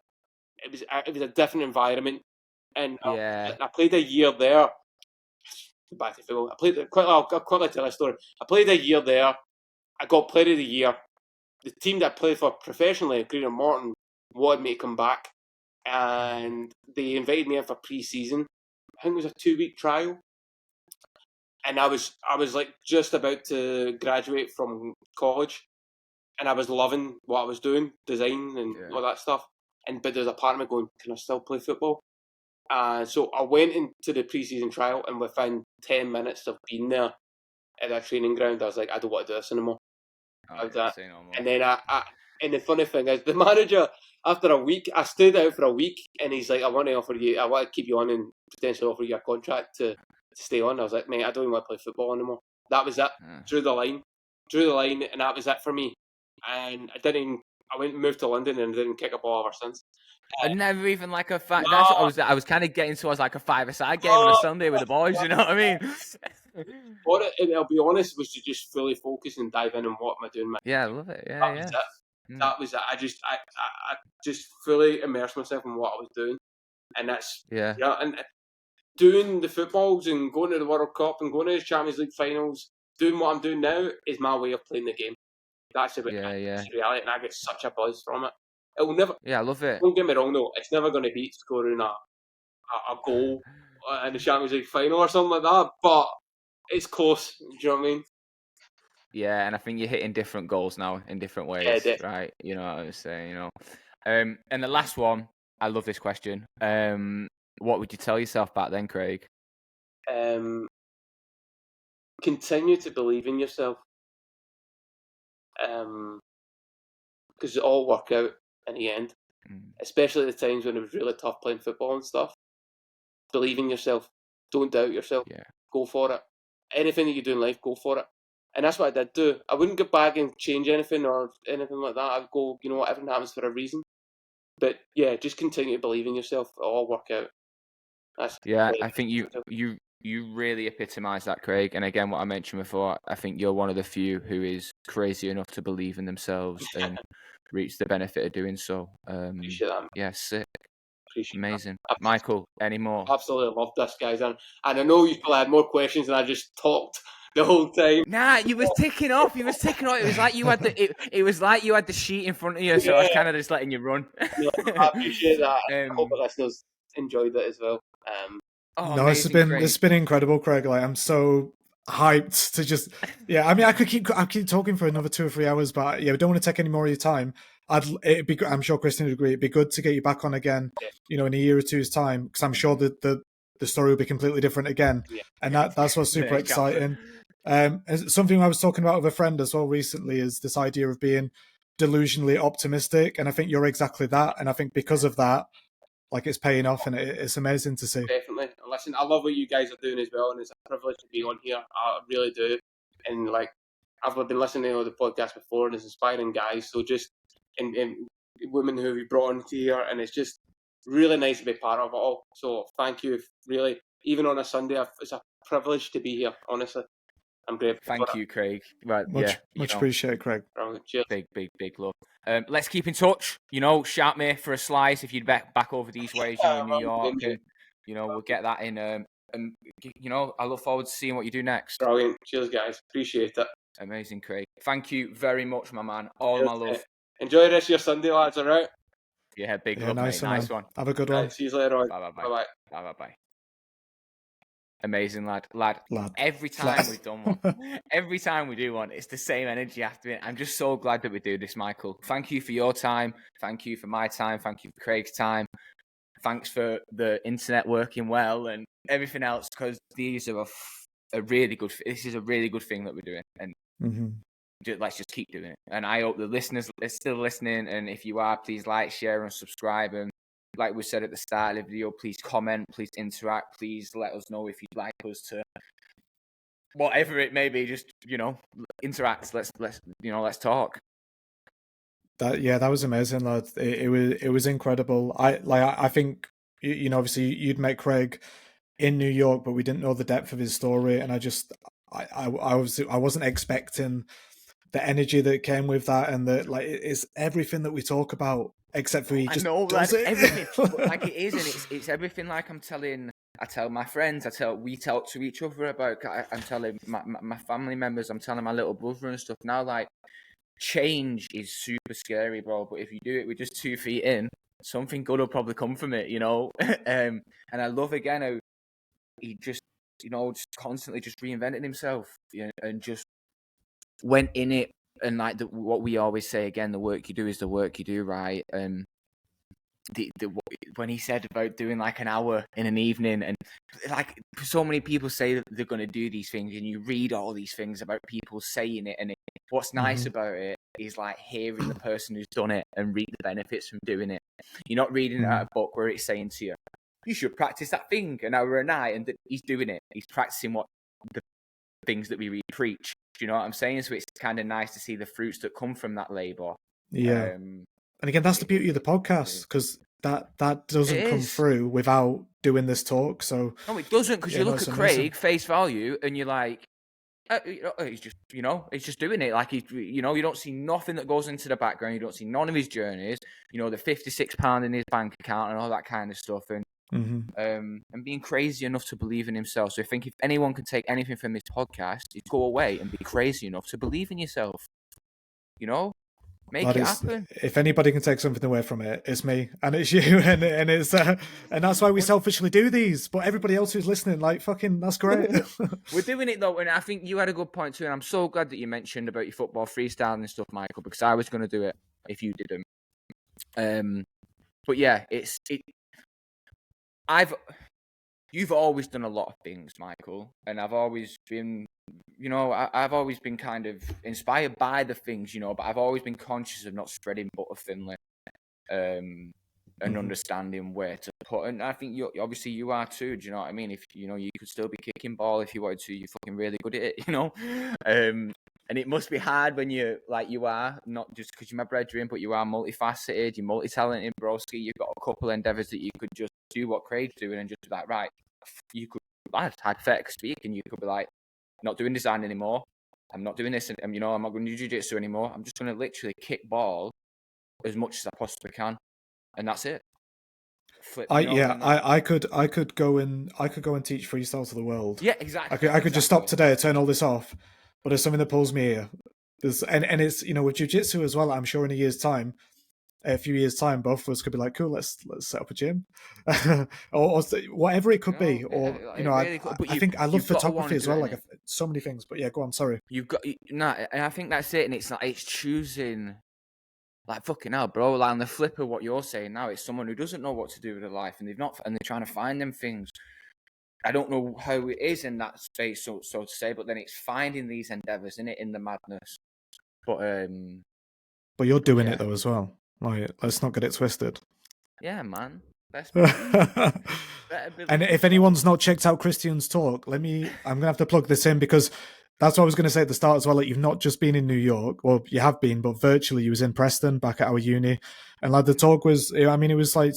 It was a different environment, and I played a year there. Back to football. I'll quickly tell a story. I played a year there. I got Player of the Year. The team that I played for professionally, Green and Morton, wanted me to come back, and they invited me in for pre-season. I think it was a 2-week trial. and I was like just about to graduate from college, and I was loving what I was doing, design and all that stuff. But there's a part of me going, can I still play football? So I went into the pre-season trial, and within 10 minutes of being there at that training ground, I was like, I don't want to do this anymore. Say no more. And then and the funny thing is, the manager, after a week, I stayed out for a week, and he's like, I want to keep you on and potentially offer you a contract to stay on. I was like, mate, I don't even want to play football anymore. That was it. Drew the line, and that was it for me. And I went and moved to London and didn't kick a ball ever since. And never even like a No. that's what I was kind of getting towards, like a five-a-side game on a Sunday with the boys. You know what I mean? And I'll be honest, was to just fully focus and dive in on what am I doing. Yeah, I love it. Yeah, that was it. That was it. I just fully immersed myself in what I was doing, and that's and doing the footballs and going to the World Cup and going to the Champions League finals. Doing what I'm doing now is my way of playing the game. That's the reality, and I get such a buzz from it. It will never. Yeah, I love it. Don't get me wrong, though. It's never going to beat scoring a goal in the Champions League final or something like that. But it's close. Do you know what I mean? Yeah, and I think you're hitting different goals now in different ways, right? You know what I'm saying, you know. And the last one, I love this question. What would you tell yourself back then, Craig? Continue to believe in yourself. Because it all work out in the end. Especially at the times when it was really tough playing football and stuff. Believe in yourself. Don't doubt yourself. Yeah. Go for it. Anything that you do in life, go for it. And that's what I did do. I wouldn't go back and change anything or anything like that. I'd go, you know what, everything happens for a reason. But yeah, just continue to believe in yourself. It'll all work out. I think you really epitomise that, Craig. And again, what I mentioned before, I think you're one of the few who is crazy enough to believe in themselves and reach the benefit of doing so. Appreciate that. Yeah, sick. Appreciate amazing. That. Michael, any more? Absolutely love this, guys. And I know you probably had more questions and I just talked the whole time. Nah, you was ticking off. It was like you had it was like you had the sheet in front of you, so I was kind of just letting you run. I appreciate that. I hope the listeners enjoyed it as well. No, it's been incredible, Craig. Like, I'm so hyped to just I mean, I could keep talking for another 2 or 3 hours, but we don't want to take any more of your time. I'm sure Kristen would agree. It'd be good to get you back on again, in a year or two's time, because I'm sure that the story will be completely different again, and that's what's super exciting. Something I was talking about with a friend as well recently is this idea of being delusionally optimistic, and I think you're exactly that. And I think because of that, like, it's paying off, and it's amazing to see. Definitely. Listen, I love what you guys are doing as well, and it's a privilege to be on here. I really do. And like, I've been listening to the podcast before, and it's inspiring guys. So just and women who we brought on here, and it's just really nice to be part of it all. So thank you, really. Even on a Sunday, it's a privilege to be here. Honestly, I'm grateful. Thank you, Craig. Right, much appreciated, Craig. Cheers. Big love. Let's keep in touch. Shout me for a slice if you'd back over these ways. In New York, and we'll get that in. And I look forward to seeing what you do next. Brilliant. Cheers, guys. Appreciate it. Amazing, Craig. Thank you very much, my man. All my love. Enjoy the rest of your Sunday, lads. All right. Yeah, big love, nice mate. Nice one. Have a good one. See you later on. Bye bye. Amazing, lad. Every time we've done one, every time we do one, it's the same energy after it. I'm just so glad that we do this, Michael. Thank you for your time. Thank you for my time. Thank you for Craig's time. Thanks for the internet working well and everything else, because these are a really good. This is a really good thing that we're doing, and let's just keep doing it. And I hope the listeners are still listening. And if you are, please like, share, and subscribe. And like we said at the start of the video, please comment, please interact, please let us know if you'd like us to, whatever it may be, just, interact. Let's talk. That was amazing, lad. It was incredible. I think, obviously you'd met Craig in New York, but we didn't know the depth of his story. And I wasn't expecting the energy that came with that, and that, like, it's everything that we talk about, except for he just does it. Everything, like it is, and it's everything. Like I tell my friends, we talk to each other about. I'm telling my family members, I'm telling my little brother and stuff. Now, like, change is super scary, bro. But if you do it with just 2 feet in, something good will probably come from it, And I love again how he just just constantly just reinvented himself, and just went in it. And like what we always say again, the work you do is the work you do, right? When he said about doing like an hour in an evening, and like so many people say that they're going to do these things, and you read all these things about people saying it, and what's nice about it is like hearing the person who's done it and reap the benefits from doing it. You're not reading it out of a book where it's saying to you, you should practice that thing an hour a night, and he's doing it. He's practicing what the things that we preach. Do you know what I'm saying? So it's kind of nice to see the fruits that come from that labor. Yeah. And again, that's the beauty of the podcast, because that doesn't come through without doing this talk. So no, it doesn't, because you look at Craig face value, and you're like, he's just, he's just doing it. Like you don't see nothing that goes into the background. You don't see none of his journeys. The £56 in his bank account and all that kind of stuff, and being crazy enough to believe in himself. So I think if anyone can take anything from this podcast, it's go away and be crazy enough to believe in yourself. Make it happen. If anybody can take something away from it, it's me, and it's you, and it's and that's why we selfishly do these. But everybody else who's listening, like, fucking, that's great. We're doing it though, and I think you had a good point too. And I'm so glad that you mentioned about your football freestyling and stuff, Michael, because I was going to do it if you didn't. But yeah, you've always done a lot of things, Michael, and I've always been. I've always been kind of inspired by the things, but I've always been conscious of not spreading butter thinly, and understanding where to put. And I think you are too. Do you know what I mean? If you could still be kicking ball if you wanted to. You're fucking really good at it, and it must be hard when you are, not just because you're my brethren, but you are multifaceted, you're multi-talented, broski. You've got a couple endeavors that you could just do what Craig's doing and just be like, right, you could, hypothetically speaking, you could be like, not doing design anymore. I'm not doing this, and I'm not going to do jiu-jitsu anymore. I'm just going to literally kick ball as much as I possibly can, and that's it. I could go and teach freestyle to the world. Yeah, exactly. I could just stop today, turn all this off, but there's something that pulls me here. And it's with jiu-jitsu as well. I'm sure in a few years' time, both of us could be like, cool, let's set up a gym, or whatever it could be. Or really I think I love photography as well. Like so many things. But yeah, go on. Sorry. And I think that's it. And it's like it's choosing. Like fucking hell, bro. Like on the flip of what you're saying now, it's someone who doesn't know what to do with their life, and they're trying to find them things. I don't know how it is in that space, so to say, but then it's finding these endeavors in the madness. But you're doing it though as well. Like, let's not get it twisted. Yeah, man. And if anyone's not checked out Christian's talk, I'm gonna have to plug this in, because that's what I was going to say at the start as well. Like, you've not just been in New York, well, you have been, but virtually you was in Preston back at our uni, and like the talk was, it was like,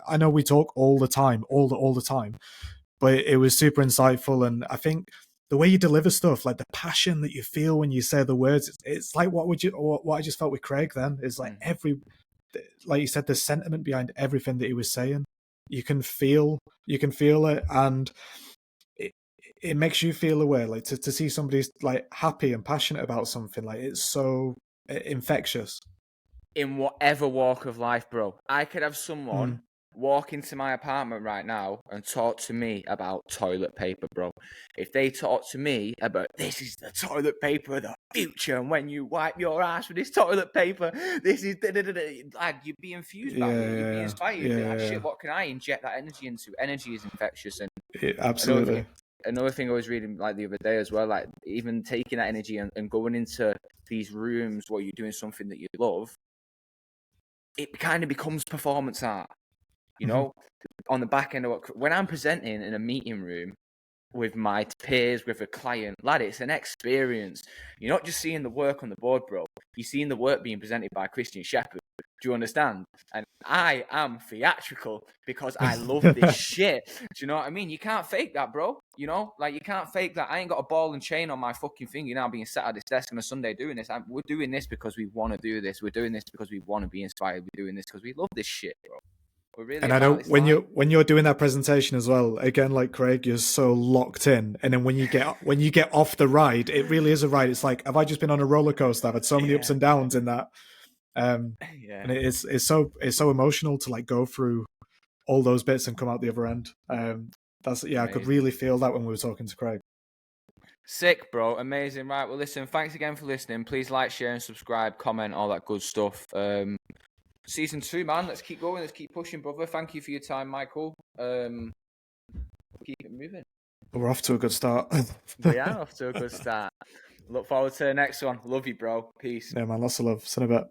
I know we talk all the time, all the time, but it was super insightful. And I think the way you deliver stuff, like the passion that you feel when you say the words, it's like what I just felt with Craig then is like like you said, the sentiment behind everything that he was saying. You can feel it, and it makes you feel aware. Like to see somebody like happy and passionate about something, like it's so infectious. In whatever walk of life, bro, I could have someone walk into my apartment right now and talk to me about toilet paper, bro. If they talk to me about this is the toilet paper of the future, and when you wipe your ass with this toilet paper, this is lad, you'd be infused by it. You'd be inspired. You'd be like, shit, what can I inject that energy into? Energy is infectious, and absolutely. Another thing I was reading like the other day as well, like even taking that energy and going into these rooms where you're doing something that you love, it kind of becomes performance art. On the back end of when I'm presenting in a meeting room with my peers, with a client, lad, it's an experience. You're not just seeing the work on the board, bro. You're seeing the work being presented by Christian Shepherd. Do you understand? And I am theatrical because I love this shit. Do you know what I mean? You can't fake that, bro. Like you can't fake that. I ain't got a ball and chain on my fucking finger now being sat at this desk on a Sunday doing this. We're doing this because we want to do this. We're doing this because we want to be inspired. We're doing this because we love this shit, bro. Really, and I know when you're doing that presentation as well, again, like Craig, you're so locked in, and then when you get off the ride, it really is a ride. It's like, have I just been on a roller coaster? I've had so many ups and downs in that, and it's so emotional to like go through all those bits and come out the other end. I could really feel that when we were talking to Craig. Sick, bro. Amazing. Right. Well, listen, thanks again for listening. Please like, share, and subscribe, comment, all that good stuff. Season 2, man. Let's keep going. Let's keep pushing, brother. Thank you for your time, Michael. Keep it moving. We're off to a good start. We are off to a good start. Look forward to the next one. Love you, bro. Peace. Yeah, man. Lots of love. See you in a bit.